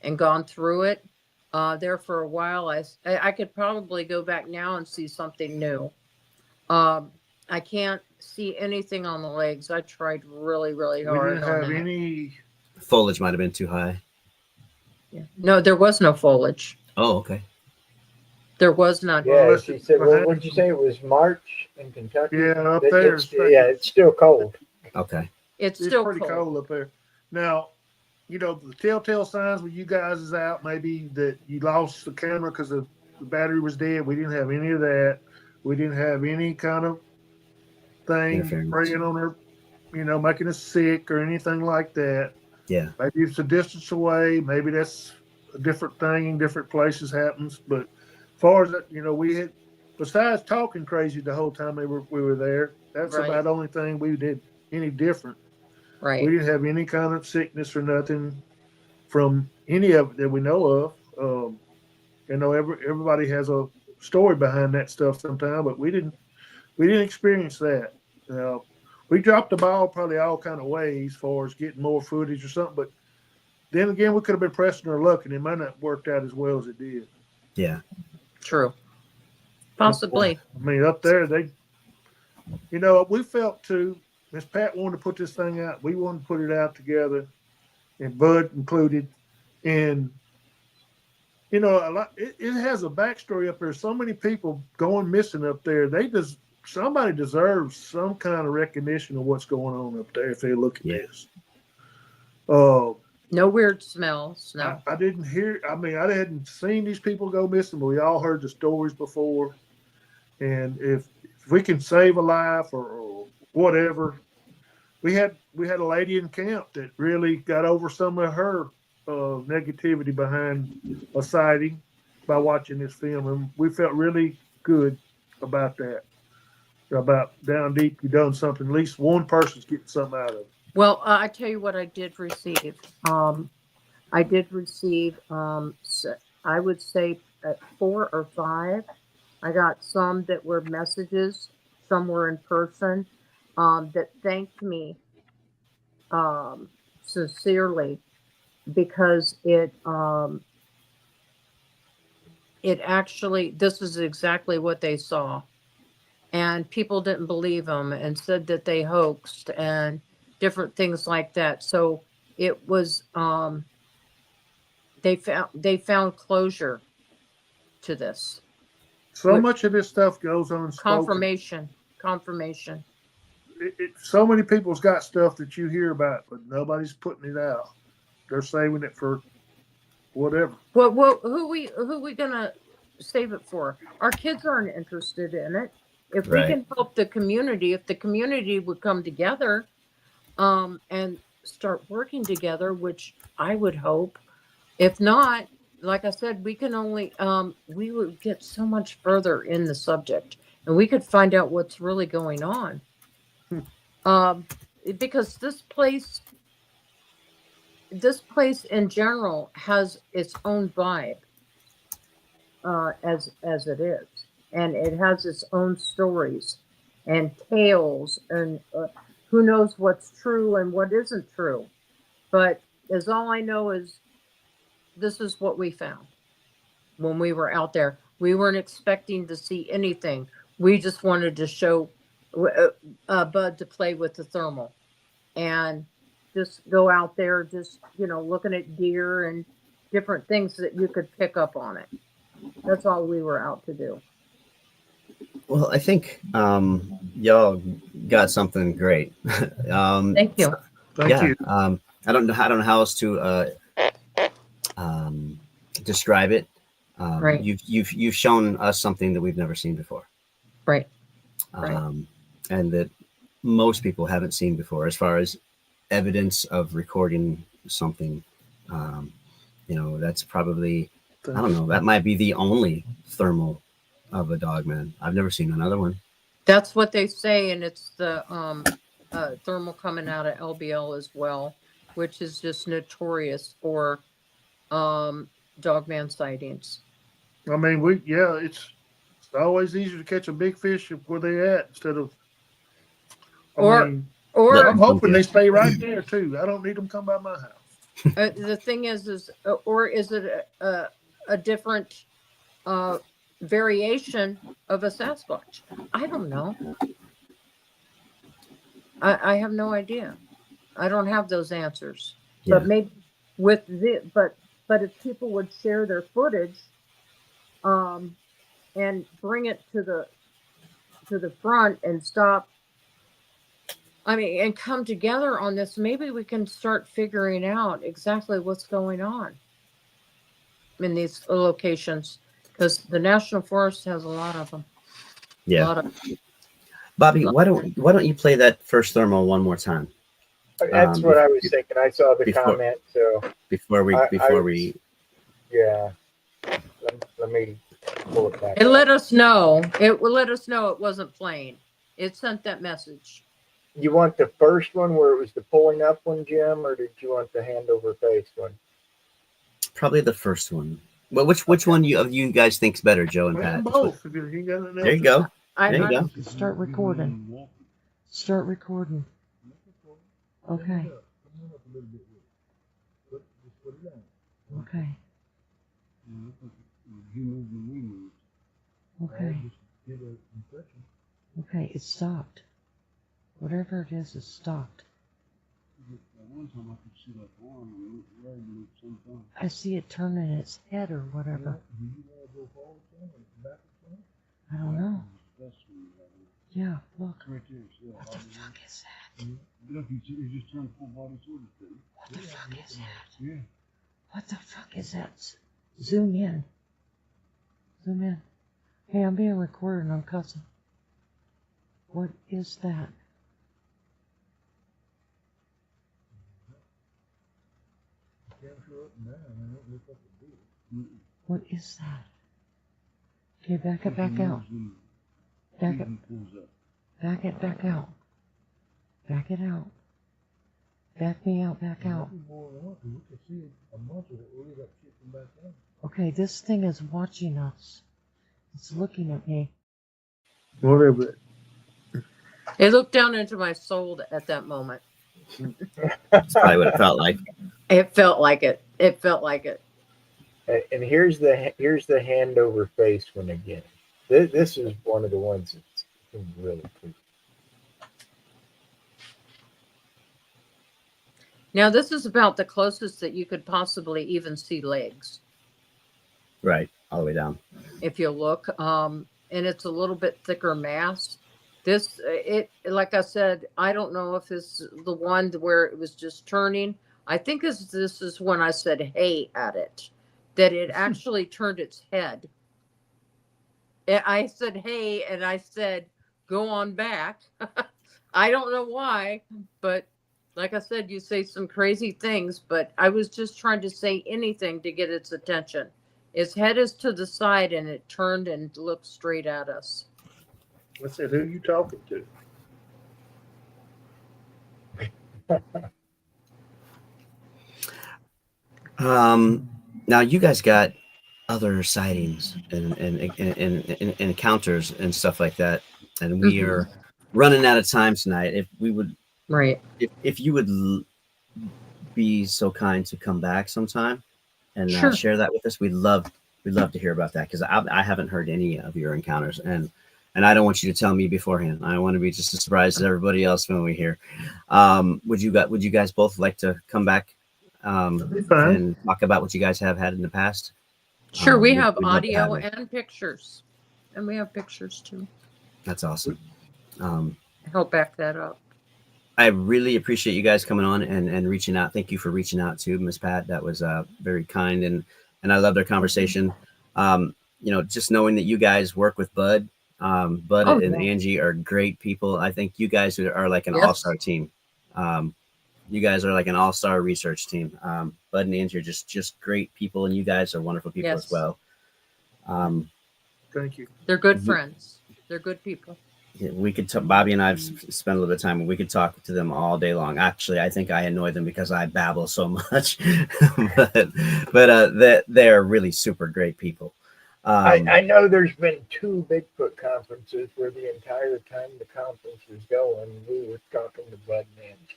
and gone through it. There for a while, I could probably go back now and see something new. I can't see anything on the legs. I tried really, really We hard. didn't on have that. any. Foliage might have been too high. Yeah. No, there was no foliage. Oh, okay. There was none. Yeah, Unless she it's said, well, behind what did you say? It was March in Kentucky? Yeah, up there. It's still cold. Okay. It's It's still pretty cold up there. Now, the telltale signs when you guys is out, maybe that you lost the camera because of the battery was dead. We didn't have any of that. We didn't have any kind of thing Interference. preying on her, making us sick or anything like that. Yeah. Maybe it's a distance away. Maybe that's a different thing in different places happens. But as far as that, we had, besides talking crazy the whole time we were there, that's Right. about the only thing we did any different. We Right. didn't have any kind of sickness or nothing from any of it that we know of. Everybody has a story behind that stuff sometime, but we didn't experience that. We dropped the ball probably all kind of ways as far as getting more footage or something, but then again, we could have been pressing our luck and it might not have worked out as well as it did. Yeah. True. Possibly. I mean, up there, we felt too, Miss Pat wanted to put this thing out. We wanted to put it out together, and Bud included. And, a lot, it has a backstory up there. So many people going missing up there. Somebody deserves some kind of recognition of what's going on up there if they look at this. No weird smells. No. I didn't hear. I mean, I hadn't seen these people go missing, but we all heard the stories before. And if we can save a life or whatever, we had a lady in camp that really got over some of her negativity behind a sighting by watching this film, and we felt really good about that. About down deep, you done something. At least one person's getting something out of it. Well, I tell you what I did receive. I did receive, I would say 4 or 5. I got some that were messages, some were in person, that thanked me sincerely because it actually, this is exactly what they saw. And people didn't believe them and said that they hoaxed and different things like that. So it was, they found closure to this. So much of this stuff goes unspoken. Confirmation. So many people's got stuff that you hear about, but nobody's putting it out. They're saving it for whatever. Well, who we gonna save it for? Our kids aren't interested in it. If we can help the community, if the community would come together, and start working together, which I would hope. If not, like I said, we can only we would get so much further in the subject, and we could find out what's really going on. Because this place in general has its own vibe, as it is, and it has its own stories and tales, and who knows what's true and what isn't true. But as all I know is this is what we found when we were out there. We weren't expecting to see anything. We just wanted to show Bud to play with the thermal and just go out there, just, looking at deer and different things that you could pick up on it. That's all we were out to do. Well, I think y'all got something great. Thank you. Thank you. I don't know how else to describe it. Right. You've shown us something that we've never seen before. Right. And that most people haven't seen before, as far as evidence of recording something. That's probably, I don't know, that might be the only thermal of a Dogman. I've never seen another one. That's what they say, and it's the thermal coming out of LBL as well, which is just notorious for Dogman sightings. I mean, it's always easier to catch a big fish where they're at instead of. I'm hoping they stay right there too. I don't need them come by my house. The thing is or is it a different variation of a Sasquatch? I don't know. I have no idea. I don't have those answers. Yeah. But maybe but if people would share their footage, and bring it to the front and stop. And come together on this, maybe we can start figuring out exactly what's going on in these locations. because the national forest has a lot of them. A Yeah. lot of, Bobby, why don't you play that first thermal one more time? That's what I was thinking. I saw the before- comment, so Before we yeah. Let me pull it back. it up. let us know. It will let us know it wasn't playing. It sent that message. You want the first one where it was the pulling up one, Jim, or did you want the hand over face one? probably the first one. Well, which one of you guys think's better, Joe and Play them Pat? both. If you ain't got nothing There you else. go. There you go. Start recording. Start recording. Okay. Come on up a little bit with it. Just put it down. Okay. He moved and we moved. Okay. Just get an impression. Okay. It stopped. Whatever it is, it stopped. One time I could see that arm and leg move sometime. I see it turning its head or whatever. Do you want to go forward some or backwards some? I don't know. That's when you got it. Yeah. Look. Right there. See that What the body fuck is that? there? Look, he just turned full body toward the thing. What the fuck is that? Yeah. What the fuck is that? Zoom in. Zoom in. Hey, I'm being recorded and I'm cussing. What is that? Camera up and down and don't look up at it. What is that? Okay, back it back out. Back it. Pulls up. Back it back out. Back it out. Back me out, back out. More than one, 'cause we can see a bunch of it really got shifting back down. Okay, this thing is watching us. It's looking at me. Whatever. It looked down into my soul at that moment. That's probably what it felt like. It felt like it. It felt like it. And here's the hand over face one again. This is one of the ones that's really creepy. Now, this is about the closest that you could possibly even see legs, Right, all the way down. if you look. And it's a little bit thicker mass. This, like I said, I don't know if this is the one where it was just turning. I think this is when I said hey at it, that it actually turned its head. I said hey, and I said go on back. I don't know why, but like I said, you say some crazy things, but I was just trying to say anything to get its attention. Its head is to the side, and it turned and looked straight at us. I said, who are you talking to? Now you guys got other sightings and encounters and stuff like that, and we are running out of time tonight. If we would, Right. if you would be so kind to come back sometime and Sure. share that with us, we'd love to hear about that, because I haven't heard any of your encounters, and I don't want you to tell me beforehand. I want to be just as surprised as everybody else when we hear. Would you guys both like to come back That'd be fine. and talk about what you guys have had in the past? Sure, we We'd have love to have audio it. and pictures. And we have pictures too. That's awesome. Help back that up. I really appreciate you guys coming on and reaching out. Thank you for reaching out to Miss Pat. That was very kind, and I loved our conversation. Just knowing that you guys work with Bud and Angie are great people. I think you guys are like an all-star team. You guys are like an all-star research team. Bud and Angie are just great people, and you guys are wonderful people as well. Thank you. They're good friends. They're good people. We could talk. Bobby and I've spent a little bit of time, and we could talk to them all day long. Actually, I think I annoy them because I babble so much, but they're really super great people. I know there's been 2 Bigfoot conferences where the entire time the conference was going, we were talking to Bud and Angie.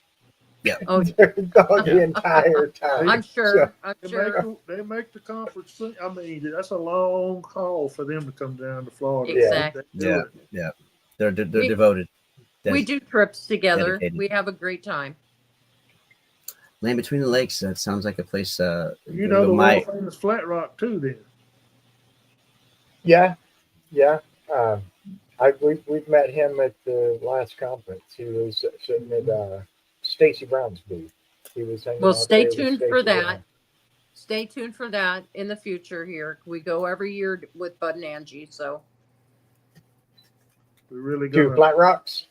Yeah. Oh, The entire time. I'm sure. So, I'm sure. They make the conference thing. I mean, that's a long haul for them to come down to Florida. Exactly. They do it. Yeah. They're devoted. We do trips together. Dedicated. We have a great time. Land Between the Lakes. That sounds like a place. The world famous Flat Rock too. Then yeah. We've met him at the last conference. He was sitting at Stacy Brown's booth. He was hanging Well, out stay there with tuned Stacey for that. Brown. stay tuned for that in the future here. We go every year with Bud and Angie. So We really To gonna. Flat Rocks.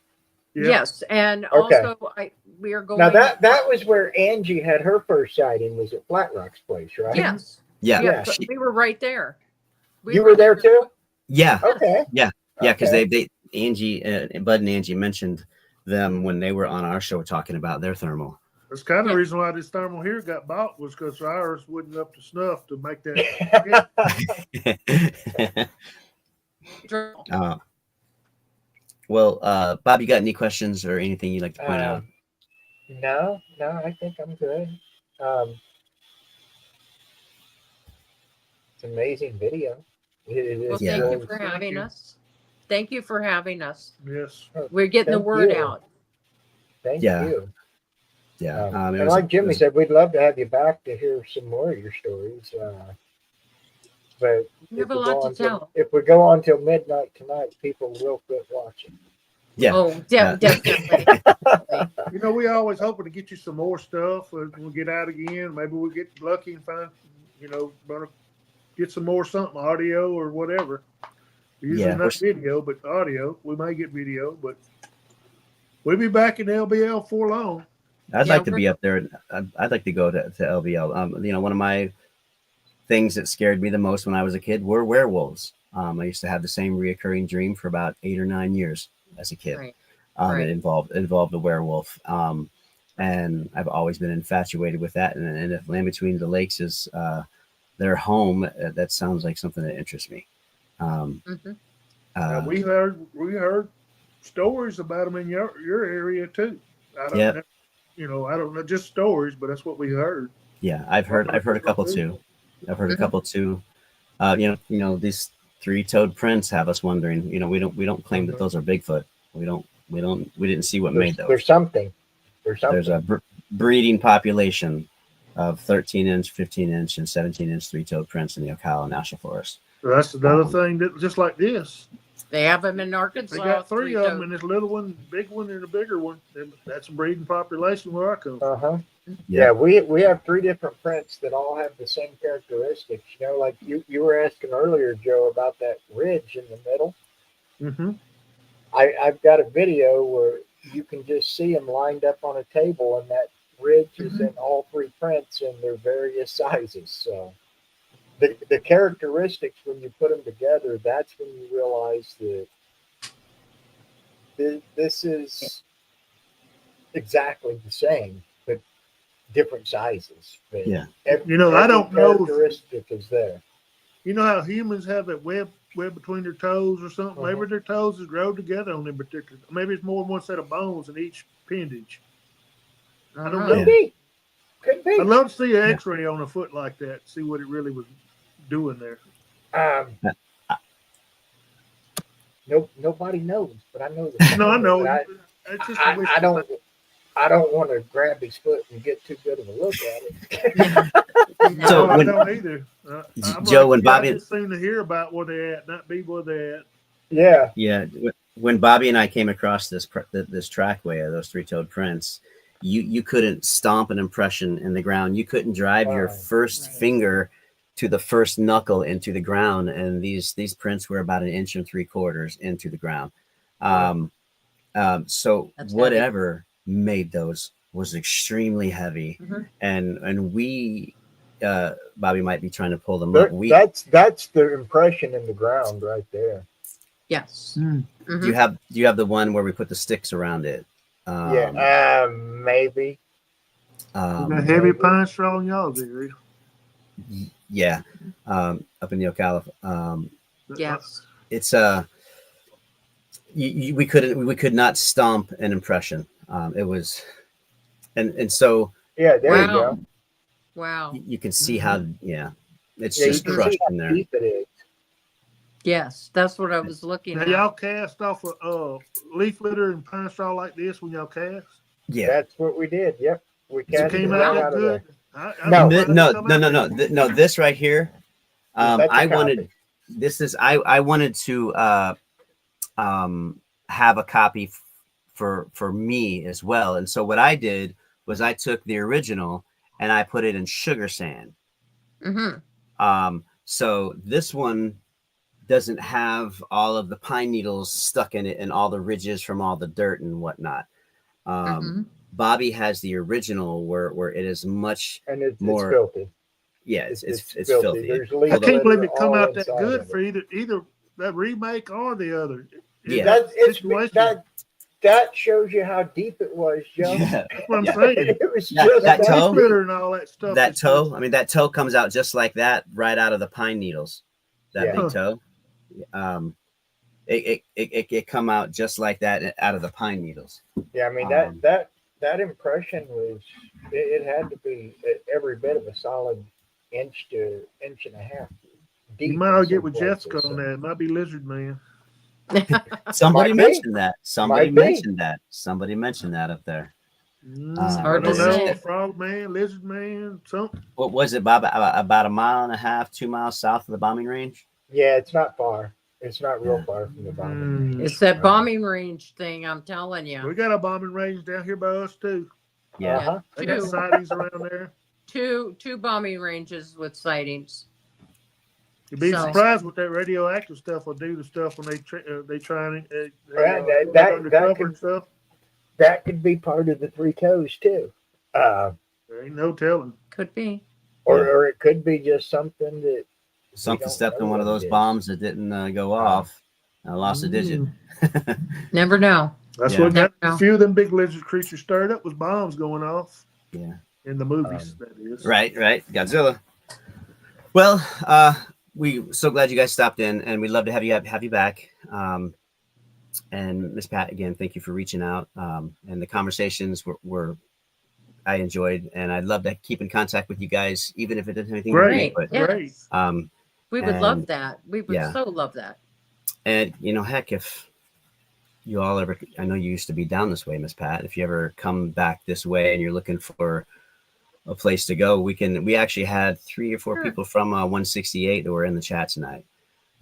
Yeah. yes. And Okay. also we are going. Now that was where Angie had her first sighting, was at Flat Rock's place, right? Yes. Yeah. Yeah. So we were right there. You were there too? Yeah. Okay. Yeah. Yeah. Because Okay. they Angie, Bud and Angie mentioned them when they were on our show talking about their thermal. That's kind of the Yeah. reason why this thermal here got bought, was because ours wasn't up to snuff to make that. Bob, you got any questions or anything you'd like to point out? No, I think I'm good. It's an amazing video. It Well, is Yeah. thank you really- for Thank having you. us. Thank you for having us. Yes. We're getting the Thank word you. out. Thank Yeah. you. Yeah. It And was- like Jimmy it was- said, we'd love to have you back to hear some more of your stories. But You have if a we lot go to on till- tell. if we go on till midnight tonight, people will quit watching. Yeah. Oh, definitely. You know, we always hoping to get you some more stuff. We'll get out again. Maybe we'll get lucky and find, gonna get some more something, audio or whatever. Usually Yeah, not video, but audio. We may get video, but we'll be back in LBL for long. I'd Yeah, like to be up there. I'd like to go to LBL. One of my things that scared me the most when I was a kid were werewolves. I used to have the same reoccurring dream for about 8 or 9 years as a kid. Right. It involved a werewolf. And I've always been infatuated with that. And if Land Between the Lakes is their home, that sounds like something that interests me. Mhm. We heard stories about them in your area too. I don't Yep. know, I don't know, just stories, but that's what we heard. Yeah, I've heard a couple too. I've heard a couple too. These three-toed prints have us wondering. We don't claim that those are Bigfoot. We didn't see what made those. There's something. There's a breeding population of 13-inch, 15-inch, and 17-inch three-toed prints in the Ocala National Forest. So that's another thing that just like this. They have them in Arkansas. They got three of them, three-toed. and this little one, big one, and a bigger one. And that's a breeding population where I come from. Uh-huh. Yeah. Yeah, we have 3 different prints that all have the same characteristics. Like you were asking earlier, Joe, about that ridge in the middle. Mm-hmm. I've got a video where you can just see them lined up on a table, and that ridge is in all 3 prints, and they're various sizes. So the characteristics, when you put them together, that's when you realize that this is exactly the same, but different sizes. But Yeah. I don't know if- characteristic is there. You know how humans have that web between their toes or something? Uh-huh. Maybe their toes is grown together on them particular. Maybe it's more than one set of bones in each appendage. I don't know. Could be. Could be. I'd love to see an X-ray on a foot like that. See what it really was doing there. Nobody knows, but I know. The No, I know. but It's just a wish- I don't want to grab his foot and get too good of a look at it. No, So I when- don't either. I'm Joe, like when you, Bobby- I just seem to hear about where they're at, not be where they're at. Yeah. Yeah, when Bobby and I came across this trackway of those three-toed prints, you couldn't stomp an impression in the ground. You couldn't drive your first finger to the first knuckle into the ground, and these prints were about 1 3/4 inches into the ground. So That's whatever made those was extremely heavy, Mhm. and we Bobby might be trying to pull them up. That's the impression in the ground right there. Yes. Do you have the one where we put the sticks around it? Maybe. The heavy pine straw in y'all's area. Yeah, up in the Ocala. Yes. It's we could not stomp an impression. It was, and so Yeah, there you Wow. go. Wow. you can see how it's Yeah, just you can crushed see how in there. deep it is. Yes, that's what I was looking Now at. y'all cast off a leaf litter and pine straw like this when y'all cast. Yeah. That's what we did. Yep, we It cast came it out right that out of there. good. No. No. This right here. That's a I wanted. copy. This is I wanted to have a copy for me as well. And so what I did was I took the original and I put it in sugar sand, So this one doesn't have all of the pine needles stuck in it and all the ridges from all the dirt and whatnot. Bobby has the original where it is much And it's more filthy. Yeah, it's It's filthy. There's I leaf can't believe litter it come all out that inside good of for it. either that remake or the other. Yeah. That shows you how deep it was, Joe. Yeah. That's what I'm Yeah. saying. It was That- just that Leaf toe? litter and all that stuff. That is toe, I mean, that toe comes out just like that, right out of the pine needles. That Yeah. big toe. It come out just like that out of the pine needles. Yeah, I mean that impression was it had to be every bit of a solid inch to inch and a half deep. You might in ought to get some with places, Jessica so- on that. It might be Lizard Man. Somebody Might be. mentioned that. Somebody Might be. mentioned that. Somebody mentioned that up there. hard I to don't say. know. Frog Man, Lizard Man, something. What was it, Bob? About a mile and a half, 2 miles south of the bombing range? Yeah, it's not far. It's not real Yeah. far from the bombing. It's that bombing range thing, I'm telling you. We got a bombing range down here by us too. Yeah. Uh-huh. They got Two. sightings around there. Two bombing ranges with sightings. You'd be So- surprised what that radioactive stuff will do to stuff when they try and Right, get undercover could- and stuff. That could be part of the three toes too. There ain't no telling. Could be. Or it could be just something that Something don't stepped know in one of what those it is. bombs that didn't go off. I lost a digit. Never know. That's Yeah. what got No. a few of them big lizard creatures stirred up was bombs going off Yeah. in the movies. That is Right. Godzilla. Well, we so glad you guys stopped in, and we'd love to have you back. And Miss Pat, again, thank you for reaching out. And the conversations were I enjoyed, and I'd love to keep in contact with you guys, even if it doesn't have anything to do Great. with it. Yeah. great. We would And- love that. We would yeah. so love that. And heck, if you all ever, I know you used to be down this way, Miss Pat. If you ever come back this way and you're looking for a place to go, we actually had 3 or 4 Sure. people from 168 that were in the chat tonight.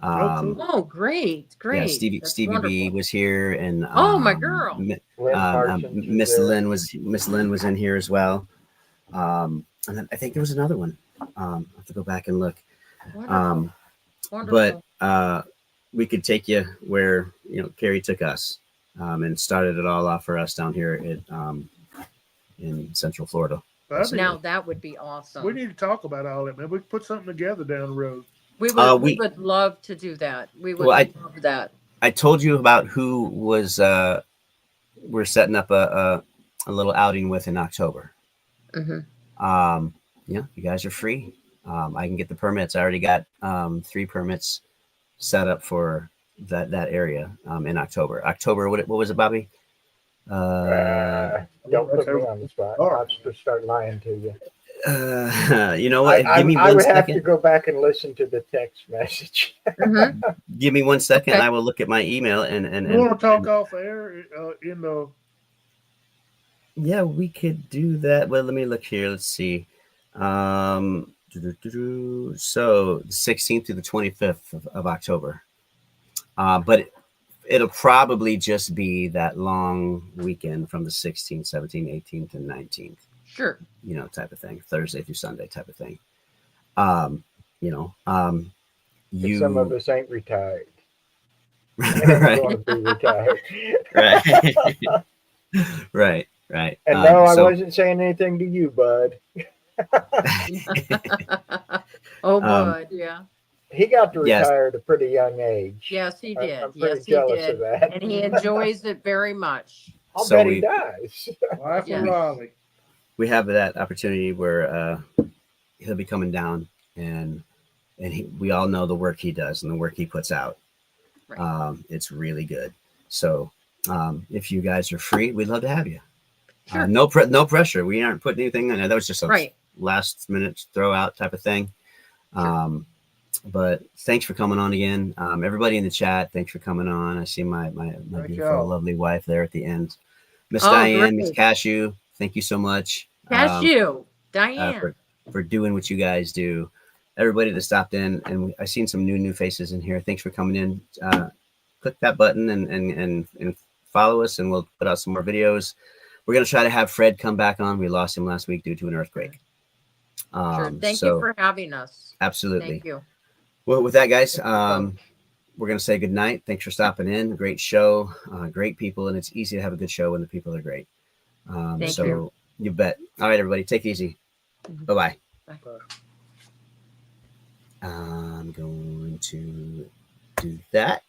cool. Oh, great. Yeah, Stevie Stevie B wonderful. was here, and Oh, my girl. Lynn Parsons Miss was there. Miss Lynn was in here as well. And then I think there was another one. I have to go back and look. Wonderful. Wonderful. But we could take you where Carrie took us, and started it all off for us down here in Central Florida. Now that would be awesome. We need to talk about all that, man. We can put something together down the road. We would, we- we would love to do that. We would Well, love that. I told you about who was we're setting up a little outing with in October. Hmm. You guys are free. I can get the permits. I already got 3 permits set up for that area in October. October, what was it, Bobby? Don't put me on the spot. I'll just start lying to you. You know what? I Give me I 1 would have to second. go back and listen to the text message. Hmm. Give me 1 second. Okay. I will look at my email and You want to talk off air in the yeah, we could do that. Well, let me look here. Let's see. So the 16th to the 25th of October. But it'll probably just be that long weekend from the 16th, 17th, 18th, and 19th, Sure. type of thing. Thursday through Sunday type of thing. Some of us ain't retired. right, Want to be retired. right. Right. And no, I so- wasn't saying anything to you, bud. Oh, Um, good. Yeah. He got to Yes. retire at a pretty young age. Yes, he did. I'm pretty Yes, he jealous did. of that. And he enjoys it very much. I'll So bet we- he does. Life Yeah. of Raleigh? we have that opportunity where he'll be coming down, and we all know the work he does and the work he puts out. Right. It's really good. So if you guys are free, we'd love to have you. Sure. No pressure. We aren't putting anything in there. That was just a Right. last minute throw out type of thing. But thanks for coming on again. Everybody in the chat, thanks for coming on. I see my beautiful, y'all. lovely wife there at the end. Miss Oh, Diane, Miss great. Cashew, thank you so much. Cashew. Diane. For doing what you guys do. Everybody that stopped in, and I've seen some new faces in here. Thanks for coming in. Click that button and follow us, and we'll put out some more videos. We're gonna try to have Fred come back on. We lost him last week due to an earthquake. Sure. Thank so you for having us. absolutely. Thank you. Well, with that, guys, Thank you, Tom. we're going to say good night. Thanks for stopping in. Great show, great people, and it's easy to have a good show when the people are great. Thank So you. you bet. All right, everybody, take it easy. Bye-bye. Bye. I'm going to do that.